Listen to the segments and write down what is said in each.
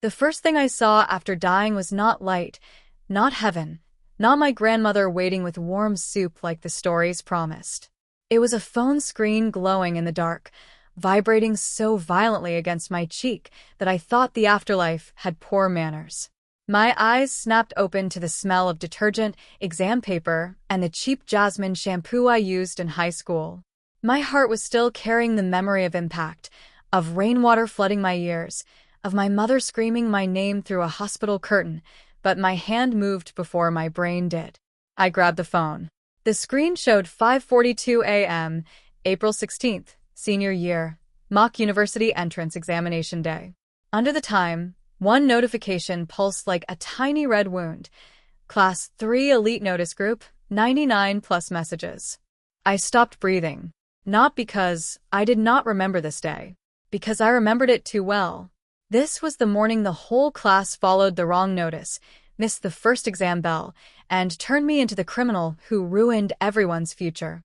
The first thing I saw after dying was not light, not heaven, not my grandmother waiting with warm soup like the stories promised. It was a phone screen glowing in the dark, vibrating so violently against my cheek that I thought the afterlife had poor manners. My eyes snapped open to the smell of detergent, exam paper, and the cheap jasmine shampoo I used in high school. My heart was still carrying the memory of impact, of rainwater flooding my ears, of my mother screaming my name through a hospital curtain, but my hand moved before my brain did. I grabbed the phone. The screen showed 5:42 a.m., April 16th, senior year, mock university entrance examination day. Under the time, one notification pulsed like a tiny red wound. Class 3 Elite Notice Group, 99 plus messages. I stopped breathing. Not because I did not remember this day, because I remembered it too well. This was the morning the whole class followed the wrong notice, missed the first exam bell, and turned me into the criminal who ruined everyone's future.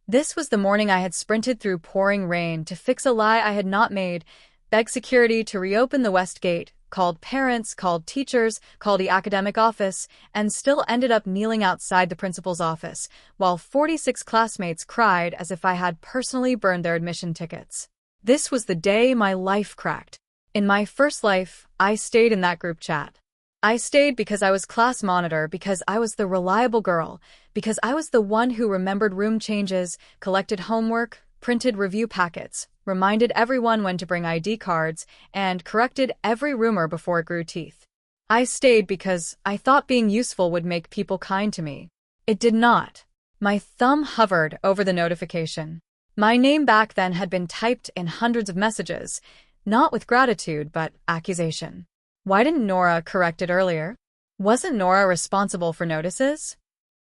This was the morning I had sprinted through pouring rain to fix a lie I had not made, begged security to reopen the West Gate, called parents, called teachers, called the academic office, and still ended up kneeling outside the principal's office, while 46 classmates cried as if I had personally burned their admission tickets. This was the day my life cracked. In my first life, I stayed in that group chat. I stayed because I was class monitor, because I was the reliable girl, because I was the one who remembered room changes, collected homework, printed review packets, reminded everyone when to bring ID cards, and corrected every rumor before it grew teeth. I stayed because I thought being useful would make people kind to me. It did not. My thumb hovered over the notification. My name back then had been typed in hundreds of messages, not with gratitude but accusation. Why didn't Nora correct it earlier? Wasn't Nora responsible for notices?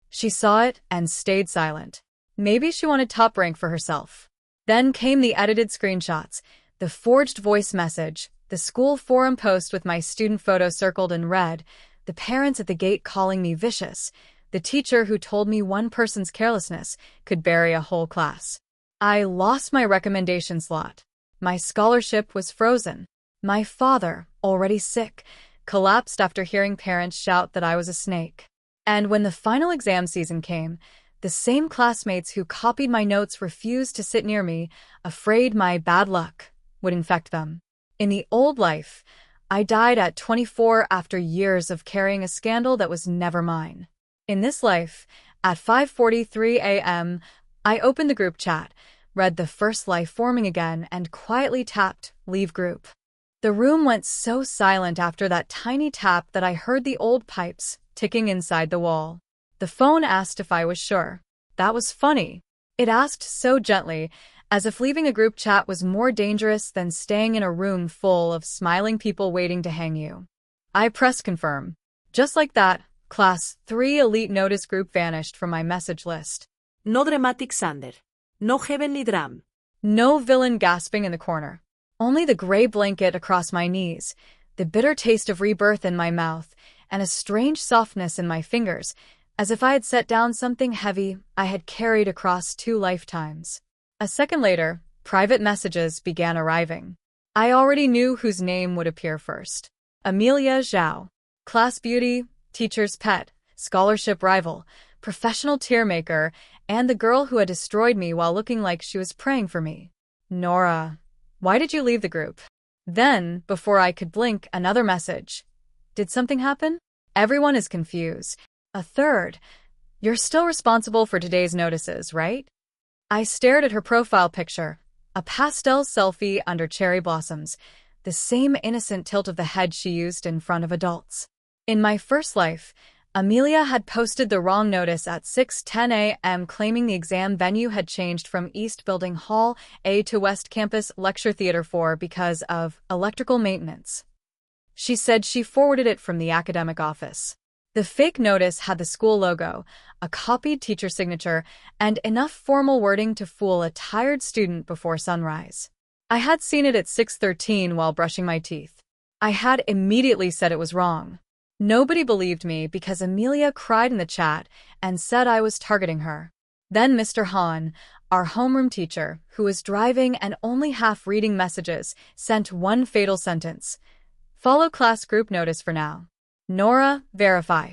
She saw it and stayed silent. Maybe she wanted top rank for herself. Then came the edited screenshots, the forged voice message, the school forum post with my student photo circled in red, the parents at the gate calling me vicious, the teacher who told me one person's carelessness could bury a whole class. I lost my recommendation slot. My scholarship was frozen. My father, already sick, collapsed after hearing parents shout that I was a snake. And when the final exam season came, the same classmates who copied my notes refused to sit near me, afraid my bad luck would infect them. In the old life, I died at 24 after years of carrying a scandal that was never mine. In this life, at 5:43 a.m., I opened the group chat, read the first life forming again, and quietly tapped Leave Group. The room went so silent after that tiny tap that I heard the old pipes ticking inside the wall. The phone asked if I was sure. That was funny. It asked so gently, as if leaving a group chat was more dangerous than staying in a room full of smiling people waiting to hang you. I pressed confirm. Just like that, Class 3 Elite Notice Group vanished from my message list. No dramatic Sander. No heavenly dram. No villain gasping in the corner. Only the gray blanket across my knees, the bitter taste of rebirth in my mouth, and a strange softness in my fingers, as if I had set down something heavy I had carried across 2 lifetimes. A second later, private messages began arriving. I already knew whose name would appear first. Amelia Zhao. Class beauty, teacher's pet, scholarship rival, professional tearmaker, and the girl who had destroyed me while looking like she was praying for me. Nora, why did you leave the group? Then, before I could blink, another message. Did something happen? Everyone is confused. A third. You're still responsible for today's notices, right? I stared at her profile picture, a pastel selfie under cherry blossoms, the same innocent tilt of the head she used in front of adults. In my first life, Amelia had posted the wrong notice at 6:10 a.m. claiming the exam venue had changed from East Building Hall A to West Campus Lecture Theater 4 because of electrical maintenance. She said she forwarded it from the academic office. The fake notice had the school logo, a copied teacher signature, and enough formal wording to fool a tired student before sunrise. I had seen it at 6:13 while brushing my teeth. I had immediately said it was wrong. Nobody believed me because Amelia cried in the chat and said I was targeting her. Then Mr. Han, our homeroom teacher, who was driving and only half reading messages, sent one fatal sentence. Follow class group notice for now. Nora, verify.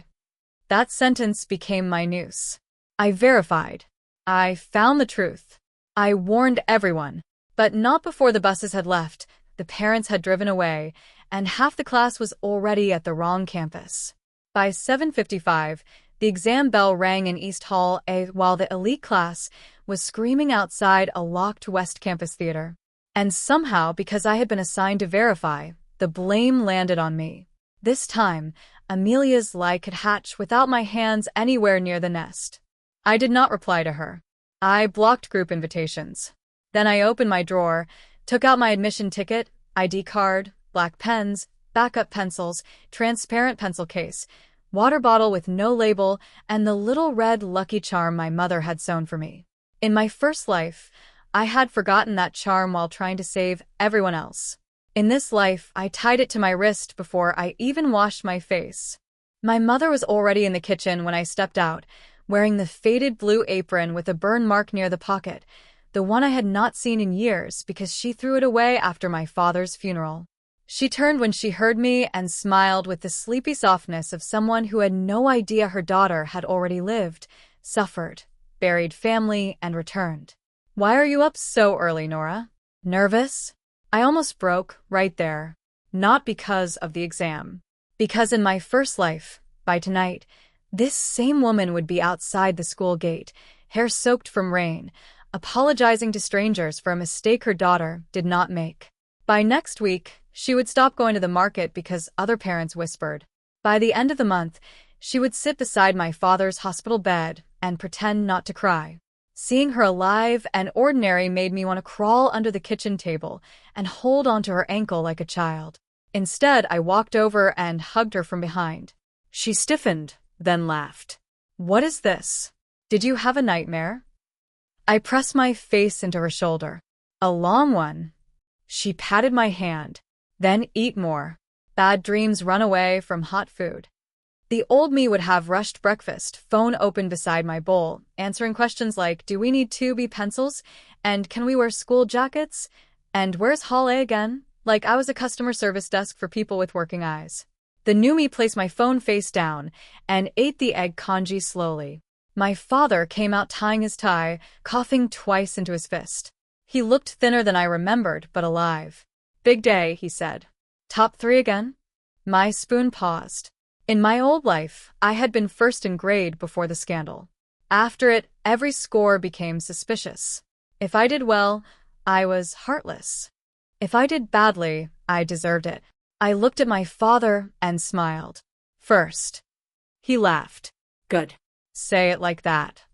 That sentence became my noose. I verified. I found the truth. I warned everyone. But not before the buses had left, the parents had driven away, and half the class was already at the wrong campus. By 7:55, the exam bell rang in East Hall A while the elite class was screaming outside a locked West Campus theater. And somehow, because I had been assigned to verify, the blame landed on me. This time, Amelia's lie could hatch without my hands anywhere near the nest. I did not reply to her. I blocked group invitations. Then I opened my drawer, took out my admission ticket, ID card, black pens, backup pencils, transparent pencil case, water bottle with no label, and the little red Lucky Charm my mother had sewn for me. In my first life, I had forgotten that charm while trying to save everyone else. In this life, I tied it to my wrist before I even washed my face. My mother was already in the kitchen when I stepped out, wearing the faded blue apron with a burn mark near the pocket, the one I had not seen in years because she threw it away after my father's funeral. She turned when she heard me and smiled with the sleepy softness of someone who had no idea her daughter had already lived, suffered, buried family, and returned. Why are you up so early, Nora? Nervous? I almost broke right there. Not because of the exam. Because in my first life, by tonight, this same woman would be outside the school gate, hair soaked from rain, apologizing to strangers for a mistake her daughter did not make. By next week, she would stop going to the market because other parents whispered. By the end of the month, she would sit beside my father's hospital bed and pretend not to cry. Seeing her alive and ordinary made me want to crawl under the kitchen table and hold onto her ankle like a child. Instead, I walked over and hugged her from behind. She stiffened, then laughed. What is this? Did you have a nightmare? I pressed my face into her shoulder. A long one. She patted my hand. Then eat more. Bad dreams run away from hot food. The old me would have rushed breakfast, phone open beside my bowl, answering questions like, do we need 2B pencils? And can we wear school jackets? And where's Hall A again? Like I was a customer service desk for people with working eyes. The new me placed my phone face down and ate the egg congee slowly. My father came out tying his tie, coughing twice into his fist. He looked thinner than I remembered, but alive. Big day, he said. Top 3 again? My spoon paused. In my old life, I had been first in grade before the scandal. After it, every score became suspicious. If I did well, I was heartless. If I did badly, I deserved it. I looked at my father and smiled. First. He laughed. Good. Say it like that.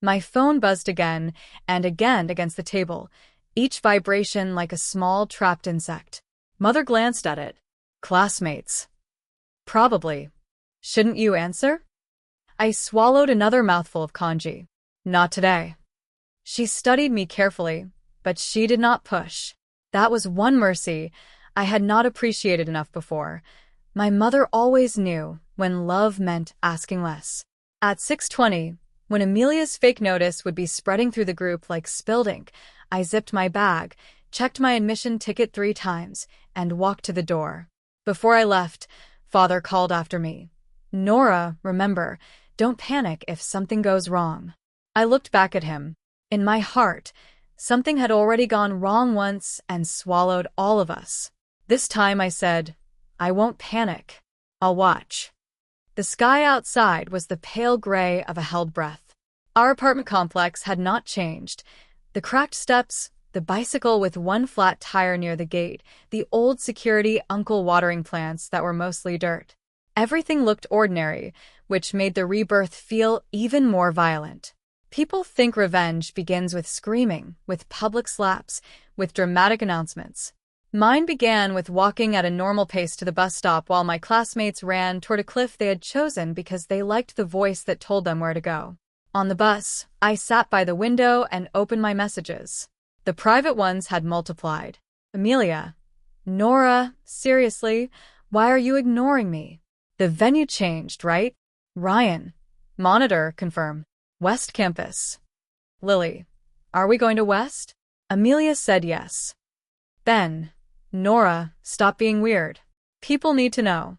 My phone buzzed again and again against the table, each vibration like a small trapped insect. Mother glanced at it. Classmates. Probably. Shouldn't you answer? I swallowed another mouthful of congee. Not today. She studied me carefully, but she did not push. That was one mercy I had not appreciated enough before. My mother always knew when love meant asking less. At 6:20, when Amelia's fake notice would be spreading through the group like spilled ink, I zipped my bag, checked my admission ticket 3 times, and walked to the door. Before I left, Father called after me. Nora, remember, don't panic if something goes wrong. I looked back at him. In my heart, something had already gone wrong once and swallowed all of us. This time I said, I won't panic. I'll watch. The sky outside was the pale gray of a held breath. Our apartment complex had not changed. The cracked steps, the bicycle with one flat tire near the gate, the old security uncle watering plants that were mostly dirt. Everything looked ordinary, which made the rebirth feel even more violent. People think revenge begins with screaming, with public slaps, with dramatic announcements. Mine began with walking at a normal pace to the bus stop while my classmates ran toward a cliff they had chosen because they liked the voice that told them where to go. On the bus, I sat by the window and opened my messages. The private ones had multiplied. Amelia. Nora, seriously, why are you ignoring me? The venue changed, right? Ryan. Monitor, confirm. West Campus. Lily. Are we going to West? Amelia said yes. Ben. Nora, stop being weird. People need to know.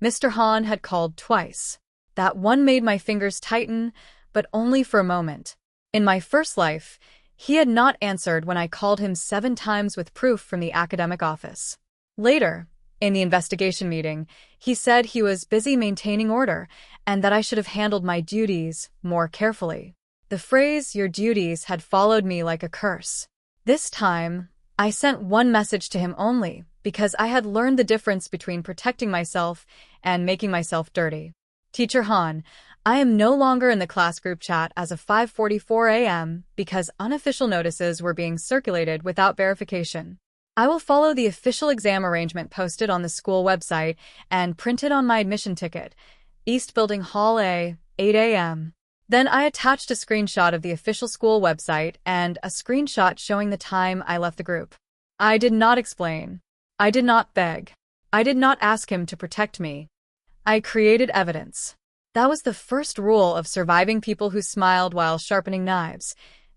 Mr. Han had called twice. That one made my fingers tighten, but only for a moment. In my first life, he had not answered when I called him 7 times with proof from the academic office. Later, in the investigation meeting, he said he was busy maintaining order and that I should have handled my duties more carefully. The phrase, "your duties," had followed me like a curse. This time, I sent one message to him only, because I had learned the difference between protecting myself and making myself dirty. Teacher Han, I am no longer in the class group chat as of 5:44 a.m. because unofficial notices were being circulated without verification. I will follow the official exam arrangement posted on the school website and printed on my admission ticket. East Building Hall A, 8 a.m. Then I attached a screenshot of the official school website and a screenshot showing the time I left the group. I did not explain. I did not beg. I did not ask him to protect me. I created evidence. That was the first rule of surviving people who smiled while sharpening knives.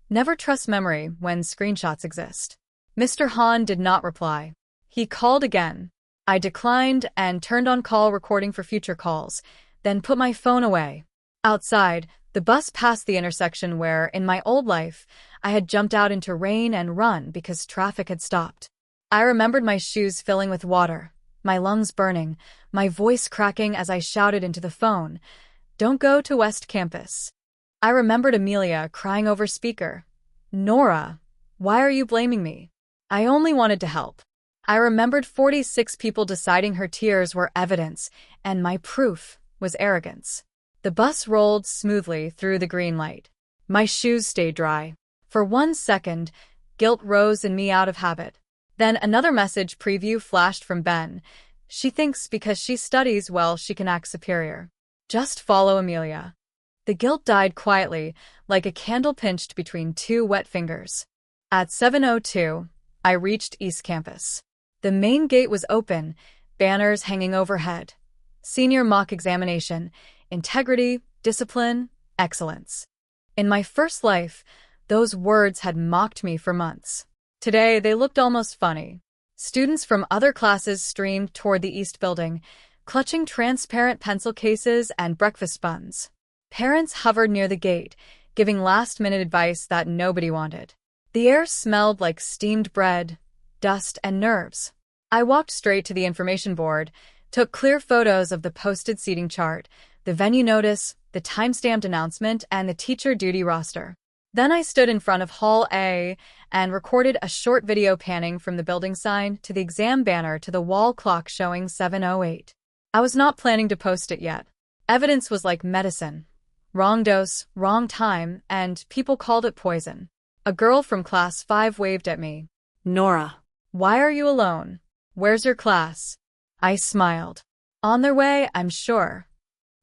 Never trust memory when screenshots exist. Mr. Han did not reply. He called again. I declined and turned on call recording for future calls, then put my phone away. Outside, the bus passed the intersection where, in my old life, I had jumped out into rain and run because traffic had stopped. I remembered my shoes filling with water, my lungs burning, my voice cracking as I shouted into the phone, "Don't go to West Campus." I remembered Amelia crying over speaker, "Nora, why are you blaming me? I only wanted to help." I remembered 46 people deciding her tears were evidence, and my proof was arrogance. The bus rolled smoothly through the green light. My shoes stayed dry. For 1 second, guilt rose in me out of habit. Then another message preview flashed from Ben. She thinks because she studies well she can act superior. Just follow Amelia. The guilt died quietly, like a candle pinched between 2 wet fingers. At 7:02, I reached East Campus. The main gate was open, banners hanging overhead. Senior mock examination, integrity, discipline, excellence. In my first life, those words had mocked me for months. Today, they looked almost funny. Students from other classes streamed toward the East Building, clutching transparent pencil cases and breakfast buns. Parents hovered near the gate, giving last-minute advice that nobody wanted. The air smelled like steamed bread, dust, and nerves. I walked straight to the information board, took clear photos of the posted seating chart, the venue notice, the time-stamped announcement, and the teacher duty roster. Then I stood in front of Hall A and recorded a short video panning from the building sign to the exam banner to the wall clock showing 7:08. I was not planning to post it yet. Evidence was like medicine. Wrong dose, wrong time, and people called it poison. A girl from class 5 waved at me. Nora. "Why are you alone? Where's your class?" I smiled. "On their way, I'm sure."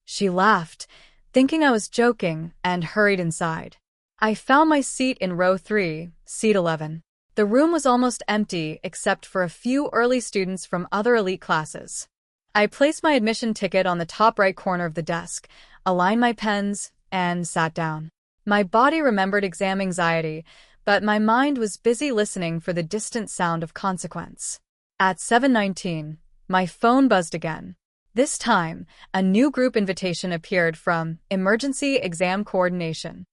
She laughed, thinking I was joking, and hurried inside. I found my seat in row 3, seat 11. The room was almost empty except for a few early students from other elite classes. I placed my admission ticket on the top right corner of the desk, aligned my pens, and sat down. My body remembered exam anxiety, but my mind was busy listening for the distant sound of consequence. At 7:19, my phone buzzed again. This time, a new group invitation appeared from Emergency Exam Coordination.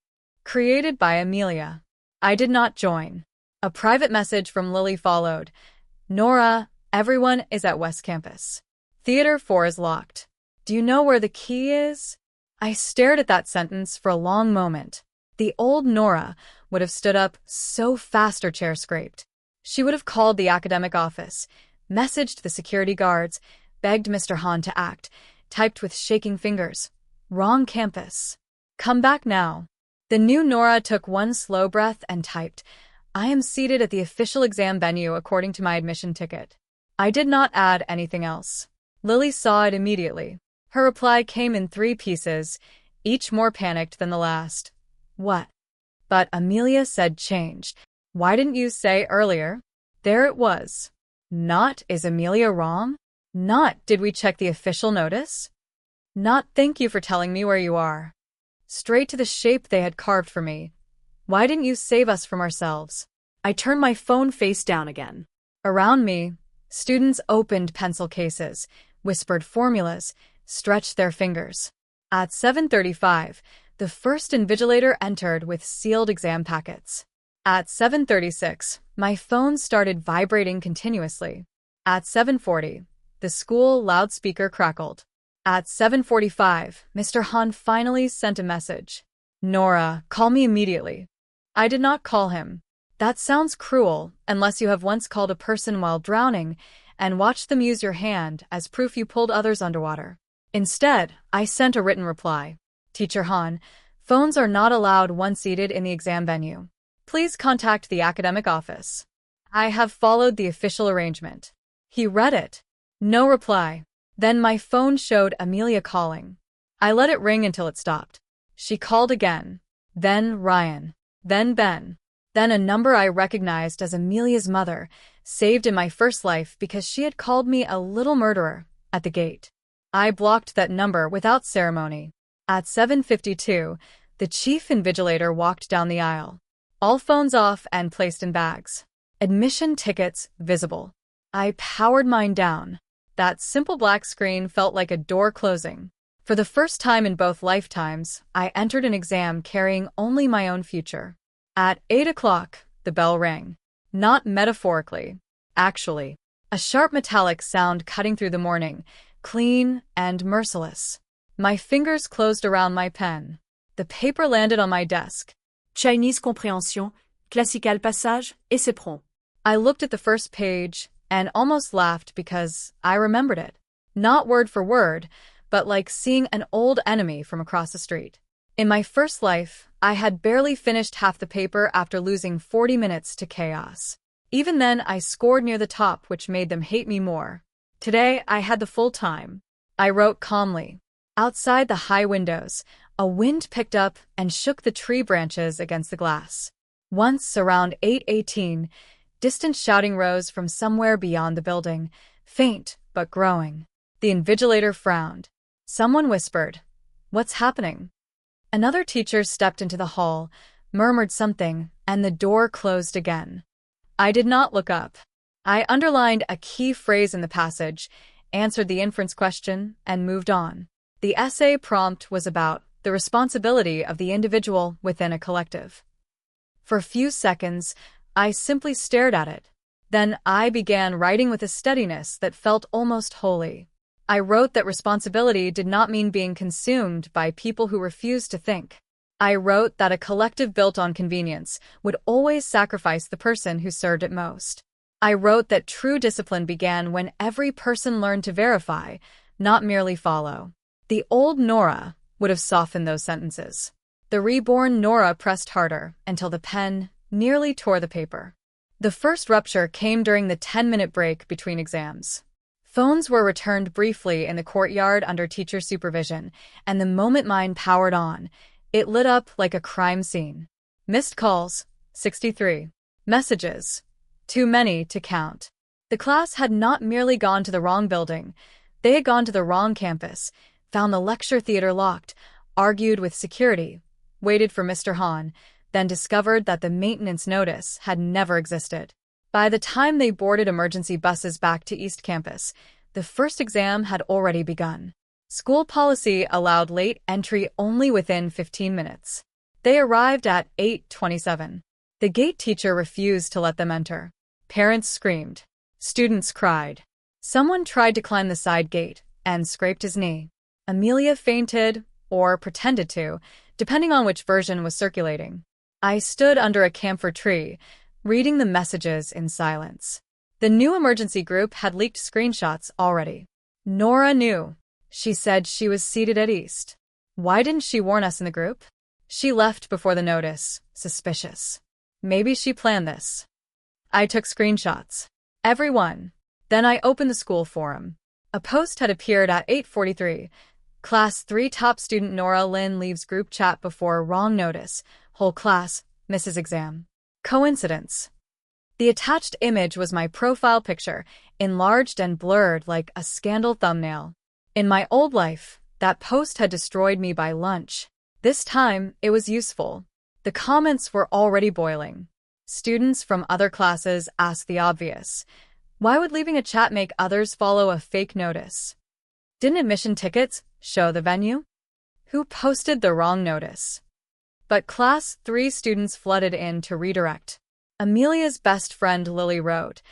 Created by Amelia. I did not join. A private message from Lily followed. "Nora, everyone is at West Campus. Theater 4 is locked. Do you know where the key is?" I stared at that sentence for a long moment. The old Nora would have stood up so fast her chair scraped. She would have called the academic office, messaged the security guards, begged Mr. Han to act, typed with shaking fingers. "Wrong campus. Come back now." The new Nora took one slow breath and typed, "I am seated at the official exam venue according to my admission ticket." I did not add anything else. Lily saw it immediately. Her reply came in 3 pieces, each more panicked than the last. "What?" But Amelia said changed. "Why didn't you say earlier?" There it was. Not, "Is Amelia wrong?" Not, "Did we check the official notice?" Not, "Thank you for telling me where you are." Straight to the shape they had carved for me. "Why didn't you save us from ourselves?" I turned my phone face down again. Around me, Students opened pencil cases, whispered formulas, stretched their fingers. At 7:35, the first invigilator entered with sealed exam packets. At 7:36, my phone started vibrating continuously. At 7:40, the school loudspeaker crackled. At 7:45, Mr. Han finally sent a message. Nora, call me immediately. I did not call him. That sounds cruel, unless you have once called a person while drowning and watched them use your hand as proof you pulled others underwater. Instead, I sent a written reply. Teacher Han, phones are not allowed once seated in the exam venue. Please contact the academic office. I have followed the official arrangement. He read it. No reply. Then my phone showed Amelia calling. I let it ring until it stopped. She called again. Then Ryan. Then Ben. Then a number I recognized as Amelia's mother, saved in my first life because she had called me a little murderer at the gate. I blocked that number without ceremony. At 7:52, the chief invigilator walked down the aisle. All phones off and placed in bags. Admission tickets visible. I powered mine down. That simple black screen felt like a door closing. For the first time in both lifetimes, I entered an exam carrying only my own future. At 8 o'clock, the bell rang. Not metaphorically. Actually. A sharp metallic sound cutting through the morning, clean and merciless. My fingers closed around my pen. The paper landed on my desk. Chinese compréhension, classical passage, et c'est prompt. I looked at the first page and almost laughed because I remembered it. Not word for word, but like seeing an old enemy from across the street. In my first life, I had barely finished half the paper after losing 40 minutes to chaos. Even then, I scored near the top, which made them hate me more. Today, I had the full time. I wrote calmly. Outside the high windows, a wind picked up and shook the tree branches against the glass. Once, around 8:18, distant shouting rose from somewhere beyond the building, faint but growing. The invigilator frowned. Someone whispered, "What's happening?" Another teacher stepped into the hall, murmured something, and the door closed again. I did not look up. I underlined a key phrase in the passage, answered the inference question, and moved on. The essay prompt was about the responsibility of the individual within a collective. For a few seconds, I simply stared at it. Then I began writing with a steadiness that felt almost holy. I wrote that responsibility did not mean being consumed by people who refused to think. I wrote that a collective built on convenience would always sacrifice the person who served it most. I wrote that true discipline began when every person learned to verify, not merely follow. The old Nora would have softened those sentences. The reborn Nora pressed harder until the pen nearly tore the paper. The first rupture came during the 10-minute break between exams. Phones were returned briefly in the courtyard under teacher supervision, and the moment mine powered on, it lit up like a crime scene. Missed calls, 63. Messages, too many to count. The class had not merely gone to the wrong building, they had gone to the wrong campus, found the lecture theater locked, argued with security, waited for Mr. Han, then discovered that the maintenance notice had never existed. By the time they boarded emergency buses back to East Campus, the first exam had already begun. School policy allowed late entry only within 15 minutes. They arrived at 8:27. The gate teacher refused to let them enter. Parents screamed. Students cried. Someone tried to climb the side gate and scraped his knee. Amelia fainted, or pretended to, depending on which version was circulating. I stood under a camphor tree, reading the messages in silence. The new emergency group had leaked screenshots already. Nora knew. She said she was seated at East. Why didn't she warn us in the group? She left before the notice, suspicious. Maybe she planned this. I took screenshots. Everyone. Then I opened the school forum. A post had appeared at 8:43. Class 3 top student Nora Lynn leaves group chat before wrong notice. Whole class misses exam. Coincidence. The attached image was my profile picture, enlarged and blurred like a scandal thumbnail. In my old life, that post had destroyed me by lunch. This time, it was useful. The comments were already boiling. Students from other classes asked the obvious. Why would leaving a chat make others follow a fake notice? Didn't admission tickets show the venue? Who posted the wrong notice? But Class 3 students flooded in to redirect. Amelia's best friend Lily wrote,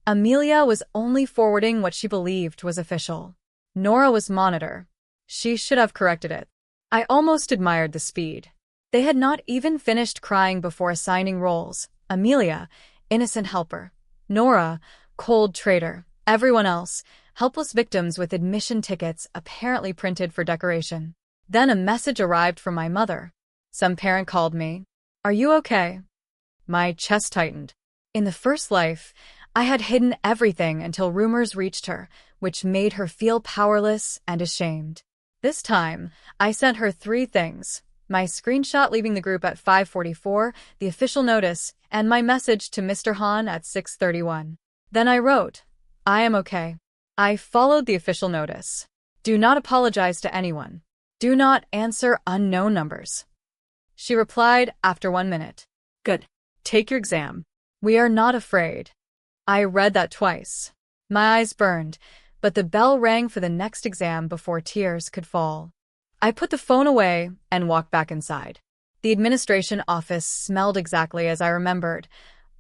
Amelia was only forwarding what she believed was official. Nora was monitor. She should have corrected it. I almost admired the speed. They had not even finished crying before assigning roles. Amelia, innocent helper. Nora, cold traitor. Everyone else, helpless victims with admission tickets apparently printed for decoration. Then a message arrived from my mother. Some parent called me. Are you okay? My chest tightened. In the first life, I had hidden everything until rumors reached her, which made her feel powerless and ashamed. This time, I sent her 3 things. My screenshot leaving the group at 5:44, the official notice, and my message to Mr. Han at 6:31. Then I wrote, I am okay. I followed the official notice. Do not apologize to anyone. Do not answer unknown numbers. She replied after 1 minute. Good. Take your exam. We are not afraid. I read that twice. My eyes burned, but the bell rang for the next exam before tears could fall. I put the phone away and walked back inside. The administration office smelled exactly as I remembered.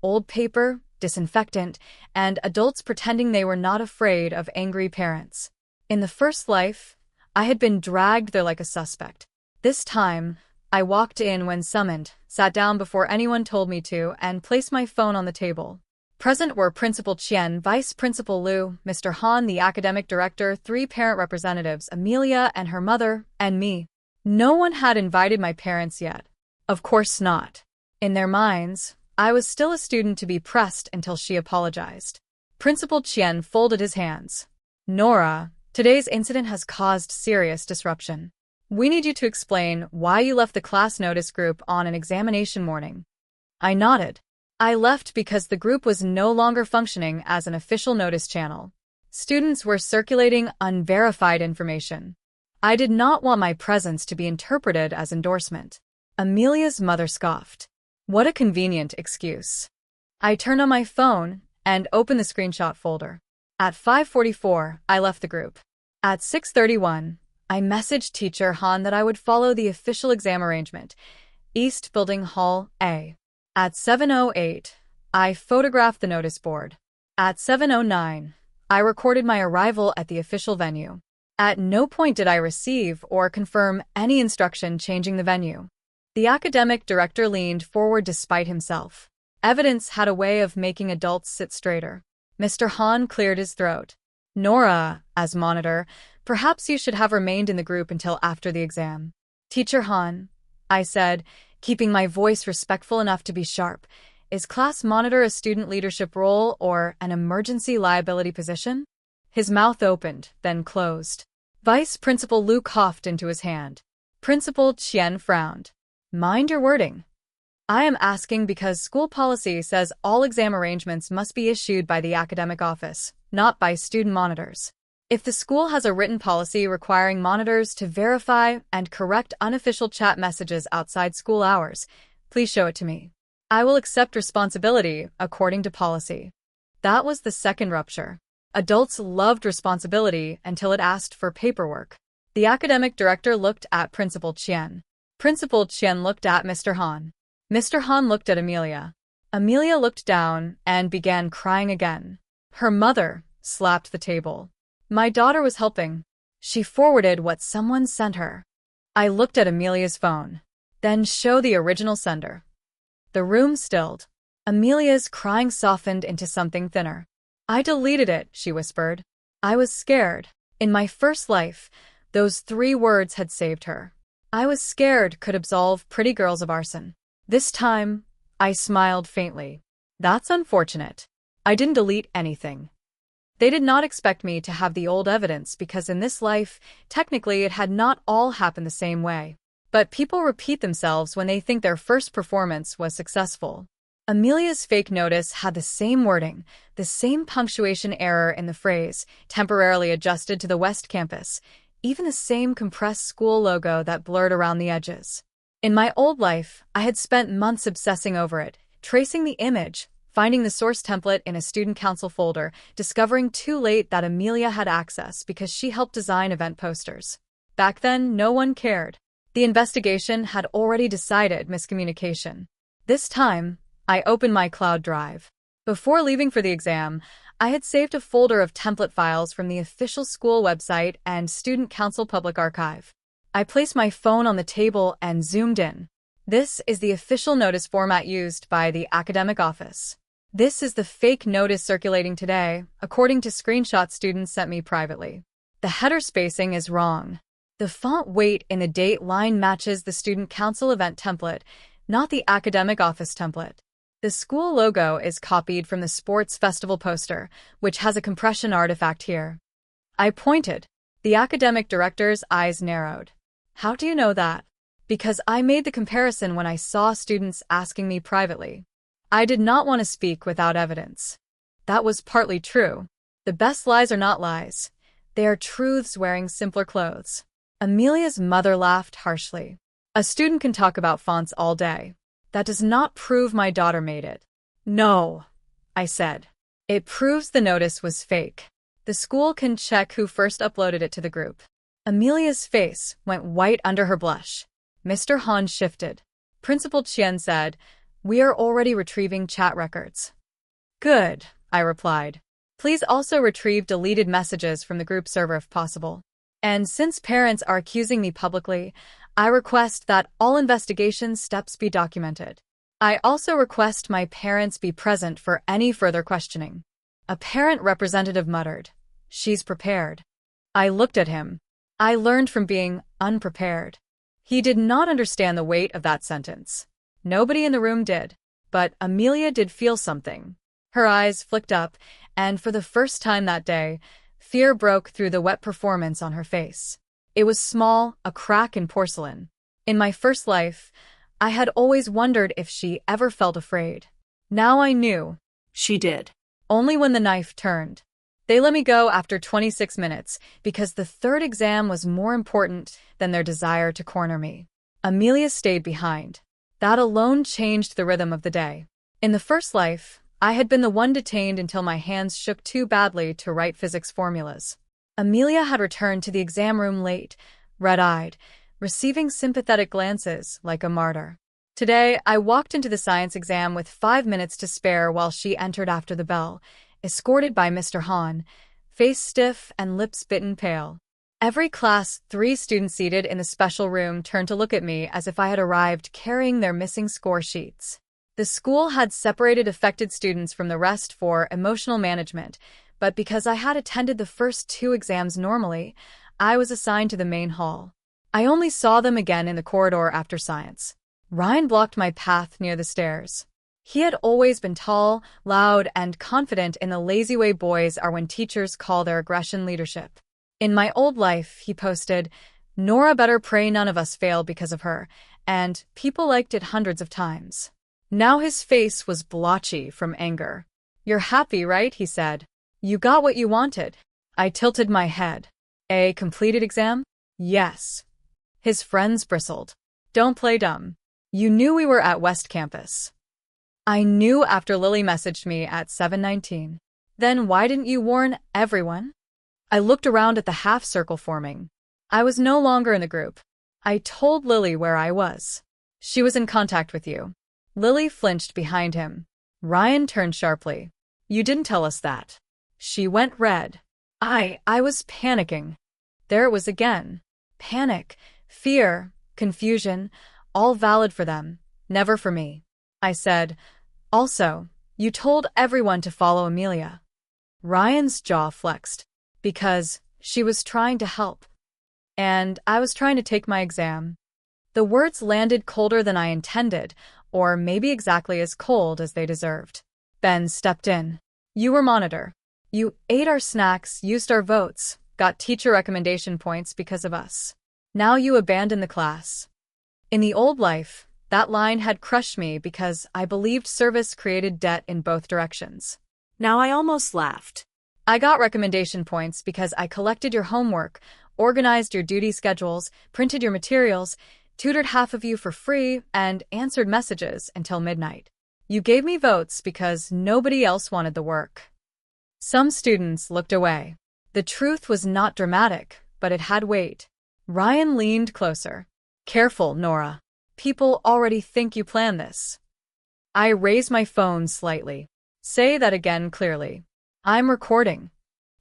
Old paper, disinfectant, and adults pretending they were not afraid of angry parents. In the first life, I had been dragged there like a suspect. This time, I walked in when summoned, sat down before anyone told me to, and placed my phone on the table. Present were Principal Qian, Vice Principal Liu, Mr. Han, the academic director, 3 parent representatives, Amelia and her mother, and me. No one had invited my parents yet. Of course not. In their minds, I was still a student to be pressed until she apologized. Principal Qian folded his hands. Nora, today's incident has caused serious disruption. We need you to explain why you left the class notice group on an examination morning. I nodded. I left because the group was no longer functioning as an official notice channel. Students were circulating unverified information. I did not want my presence to be interpreted as endorsement. Amelia's mother scoffed. What a convenient excuse. I turned on my phone and opened the screenshot folder. At 5:44, I left the group. At 6:31, I messaged Teacher Han that I would follow the official exam arrangement, East Building Hall A. At 7:08, I photographed the notice board. At 7:09, I recorded my arrival at the official venue. At no point did I receive or confirm any instruction changing the venue. The academic director leaned forward despite himself. Evidence had a way of making adults sit straighter. Mr. Han cleared his throat. Nora, as monitor, perhaps you should have remained in the group until after the exam. Teacher Han, I said, keeping my voice respectful enough to be sharp, is class monitor a student leadership role or an emergency liability position? His mouth opened, then closed. Vice Principal Liu coughed into his hand. Principal Qian frowned. Mind your wording. I am asking because school policy says all exam arrangements must be issued by the academic office, not by student monitors. If the school has a written policy requiring monitors to verify and correct unofficial chat messages outside school hours, please show it to me. I will accept responsibility according to policy. That was the second rupture. Adults loved responsibility until it asked for paperwork. The academic director looked at Principal Qian. Principal Qian looked at Mr. Han. Mr. Han looked at Amelia. Amelia looked down and began crying again. Her mother slapped the table. My daughter was helping. She forwarded what someone sent her. I looked at Amelia's phone. Then show the original sender. The room stilled. Amelia's crying softened into something thinner. I deleted it, she whispered. I was scared. In my first life, those 3 words had saved her. I was scared could absolve pretty girls of arson. This time, I smiled faintly. That's unfortunate. I didn't delete anything. They did not expect me to have the old evidence because in this life, technically it had not all happened the same way. But people repeat themselves when they think their first performance was successful. Amelia's fake notice had the same wording, the same punctuation error in the phrase, temporarily adjusted to the West Campus, even the same compressed school logo that blurred around the edges. In my old life, I had spent months obsessing over it, tracing the image, finding the source template in a student council folder, discovering too late that Amelia had access because she helped design event posters. Back then, no one cared. The investigation had already decided miscommunication. This time, I opened my cloud drive. Before leaving for the exam, I had saved a folder of template files from the official school website and student council public archive. I placed my phone on the table and zoomed in. This is the official notice format used by the academic office. This is the fake notice circulating today, according to screenshots students sent me privately. The header spacing is wrong. The font weight in the date line matches the student council event template, not the academic office template. The school logo is copied from the sports festival poster, which has a compression artifact here. I pointed. The academic director's eyes narrowed. How do you know that? Because I made the comparison when I saw students asking me privately. I did not want to speak without evidence. That was partly true. The best lies are not lies. They are truths wearing simpler clothes. Amelia's mother laughed harshly. A student can talk about fonts all day. That does not prove my daughter made it. No, I said. It proves the notice was fake. The school can check who first uploaded it to the group. Amelia's face went white under her blush. Mr. Han shifted. Principal Qian said, "We are already retrieving chat records." Good, I replied. Please also retrieve deleted messages from the group server if possible. And since parents are accusing me publicly, I request that all investigation steps be documented. I also request my parents be present for any further questioning. A parent representative muttered, "She's prepared." I looked at him. I learned from being unprepared. He did not understand the weight of that sentence. Nobody in the room did, but Amelia did feel something. Her eyes flicked up, and for the first time that day, fear broke through the wet performance on her face. It was small, a crack in porcelain. In my first life, I had always wondered if she ever felt afraid. Now I knew. She did. Only when the knife turned. They let me go after 26 minutes because the third exam was more important than their desire to corner me. Amelia stayed behind. That alone changed the rhythm of the day. In the first life, I had been the one detained until my hands shook too badly to write physics formulas. Amelia had returned to the exam room late, red-eyed, receiving sympathetic glances like a martyr. Today, I walked into the science exam with 5 minutes to spare while she entered after the bell, escorted by Mr. Han, face stiff and lips bitten pale. Every class, 3 students seated in the special room turned to look at me as if I had arrived carrying their missing score sheets. The school had separated affected students from the rest for emotional management, but because I had attended the first 2 exams normally, I was assigned to the main hall. I only saw them again in the corridor after science. Ryan blocked my path near the stairs. He had always been tall, loud, and confident in the lazy way boys are when teachers call their aggression leadership. In my old life, he posted, "Nora better pray none of us fail because of her," and people liked it hundreds of times. Now his face was blotchy from anger. "You're happy, right?" he said. "You got what you wanted." I tilted my head. "A completed exam?" "Yes." His friends bristled. "Don't play dumb. You knew we were at West Campus." I knew after Lily messaged me at 7:19. Then why didn't you warn everyone? I looked around at the half circle forming. I was no longer in the group. I told Lily where I was. She was in contact with you. Lily flinched behind him. Ryan turned sharply. You didn't tell us that. She went red. I was panicking. There it was again. Panic, fear, confusion, all valid for them, never for me. I said, also, you told everyone to follow Amelia. Ryan's jaw flexed. Because she was trying to help. And I was trying to take my exam. The words landed colder than I intended, or maybe exactly as cold as they deserved. Ben stepped in. You were monitor. You ate our snacks, used our votes, got teacher recommendation points because of us. Now you abandon the class. In the old life, that line had crushed me because I believed service created debt in both directions. Now I almost laughed. I got recommendation points because I collected your homework, organized your duty schedules, printed your materials, tutored half of you for free, and answered messages until midnight. You gave me votes because nobody else wanted the work. Some students looked away. The truth was not dramatic, but it had weight. Ryan leaned closer. Careful, Nora. People already think you planned this. I raised my phone slightly. Say that again clearly. I'm recording.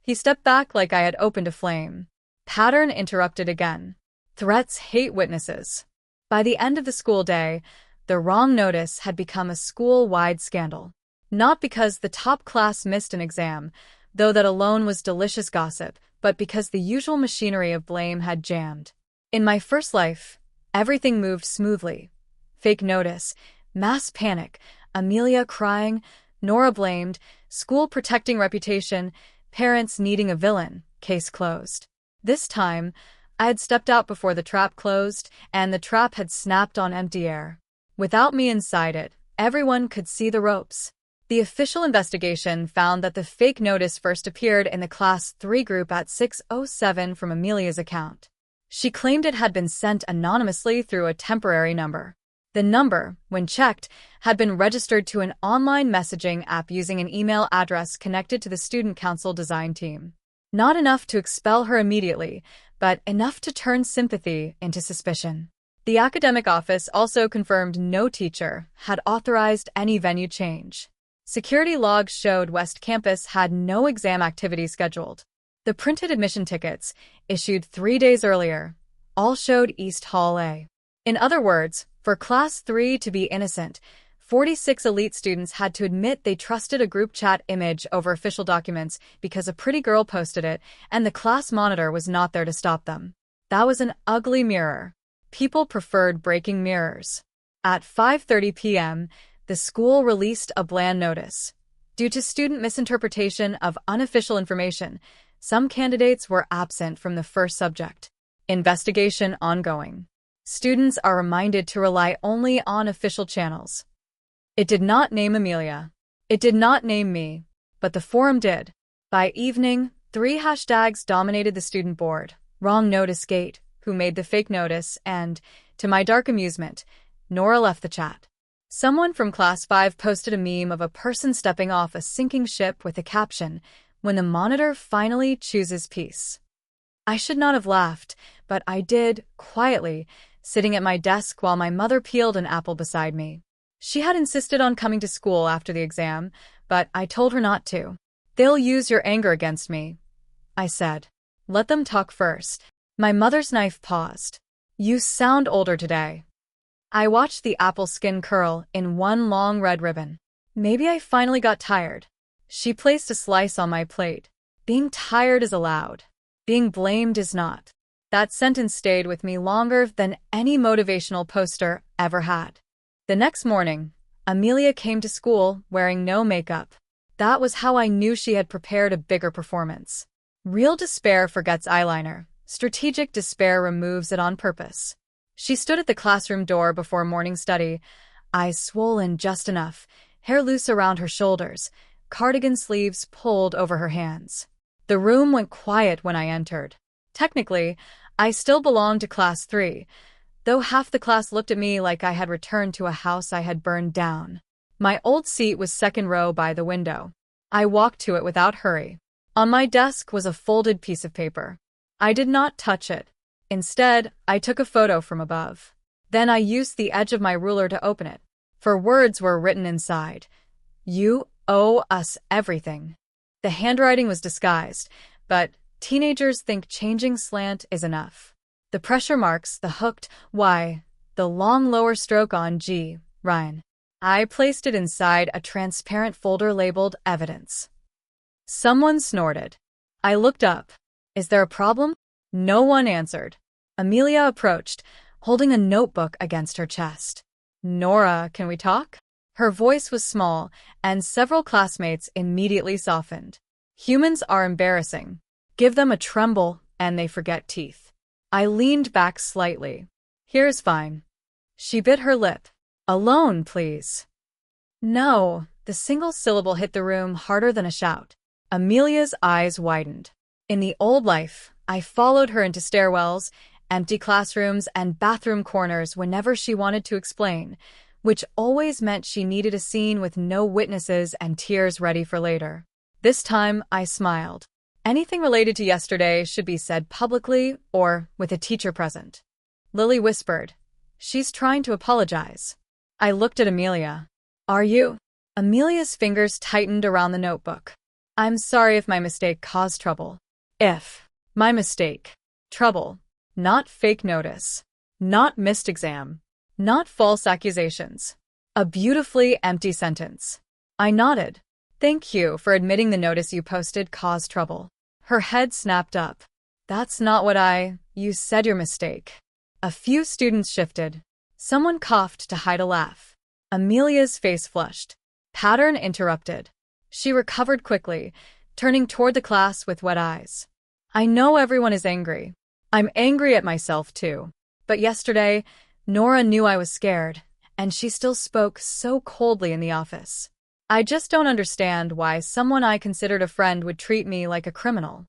He stepped back like I had opened a flame. Pattern interrupted again. Threats hate witnesses. By the end of the school day, the wrong notice had become a school-wide scandal. Not because the top class missed an exam, though that alone was delicious gossip, but because the usual machinery of blame had jammed. In my first life, everything moved smoothly. Fake notice, mass panic, Amelia crying, Nora blamed, school protecting reputation, parents needing a villain, case closed. This time, I had stepped out before the trap closed, and the trap had snapped on empty air. Without me inside it, everyone could see the ropes. The official investigation found that the fake notice first appeared in the Class 3 group at 6:07 from Amelia's account. She claimed it had been sent anonymously through a temporary number. The number, when checked, had been registered to an online messaging app using an email address connected to the Student Council design team. Not enough to expel her immediately, but enough to turn sympathy into suspicion. The academic office also confirmed no teacher had authorized any venue change. Security logs showed West Campus had no exam activity scheduled. The printed admission tickets, issued 3 days earlier, all showed East Hall A. In other words, for Class 3 to be innocent, 46 elite students had to admit they trusted a group chat image over official documents because a pretty girl posted it and the class monitor was not there to stop them. That was an ugly mirror. People preferred breaking mirrors. At 5:30 p.m., the school released a bland notice. Due to student misinterpretation of unofficial information, some candidates were absent from the first subject. Investigation ongoing. Students are reminded to rely only on official channels. It did not name Amelia. It did not name me, but the forum did. By evening, 3 hashtags dominated the student board. Wrong notice gate, who made the fake notice, and, to my dark amusement, Nora left the chat. Someone from Class 5 posted a meme of a person stepping off a sinking ship with the caption, "When the monitor finally chooses peace." I should not have laughed, but I did, quietly, sitting at my desk while my mother peeled an apple beside me. She had insisted on coming to school after the exam, but I told her not to. "They'll use your anger against me," I said. "Let them talk first." My mother's knife paused. "You sound older today." I watched the apple skin curl in one long red ribbon. Maybe I finally got tired. She placed a slice on my plate. Being tired is allowed. Being blamed is not. That sentence stayed with me longer than any motivational poster ever had. The next morning, Amelia came to school wearing no makeup. That was how I knew she had prepared a bigger performance. Real despair forgets eyeliner. Strategic despair removes it on purpose. She stood at the classroom door before morning study, eyes swollen just enough, hair loose around her shoulders, cardigan sleeves pulled over her hands. The room went quiet when I entered. Technically, I still belonged to Class 3, though half the class looked at me like I had returned to a house I had burned down. My old seat was second row by the window. I walked to it without hurry. On my desk was a folded piece of paper. I did not touch it. Instead, I took a photo from above. Then I used the edge of my ruler to open it. For words were written inside. "You owe us everything." The handwriting was disguised, but teenagers think changing slant is enough. The pressure marks, the hooked Y, the long lower stroke on G, Ryan. I placed it inside a transparent folder labeled Evidence. Someone snorted. I looked up. "Is there a problem?" No one answered. Amelia approached, holding a notebook against her chest. "Nora, can we talk?" Her voice was small, and several classmates immediately softened. Humans are embarrassing. Give them a tremble, and they forget teeth. I leaned back slightly. "Here's fine." She bit her lip. "Alone, please." "No." The single syllable hit the room harder than a shout. Amelia's eyes widened. In the old life, I followed her into stairwells, empty classrooms, and bathroom corners whenever she wanted to explain, which always meant she needed a scene with no witnesses and tears ready for later. This time, I smiled. Anything related to yesterday should be said publicly or with a teacher present. Lily whispered, "She's trying to apologize." I looked at Amelia. "Are you?" Amelia's fingers tightened around the notebook. "I'm sorry if my mistake caused trouble." If. My mistake. Trouble. Not fake notice. Not missed exam. Not false accusations. A beautifully empty sentence. I nodded. "Thank you for admitting the notice you posted caused trouble." Her head snapped up. "That's not what You said your mistake." A few students shifted. Someone coughed to hide a laugh. Amelia's face flushed. Pattern interrupted. She recovered quickly, turning toward the class with wet eyes. "I know everyone is angry. I'm angry at myself too. But yesterday, Nora knew I was scared, and she still spoke so coldly in the office. I just don't understand why someone I considered a friend would treat me like a criminal."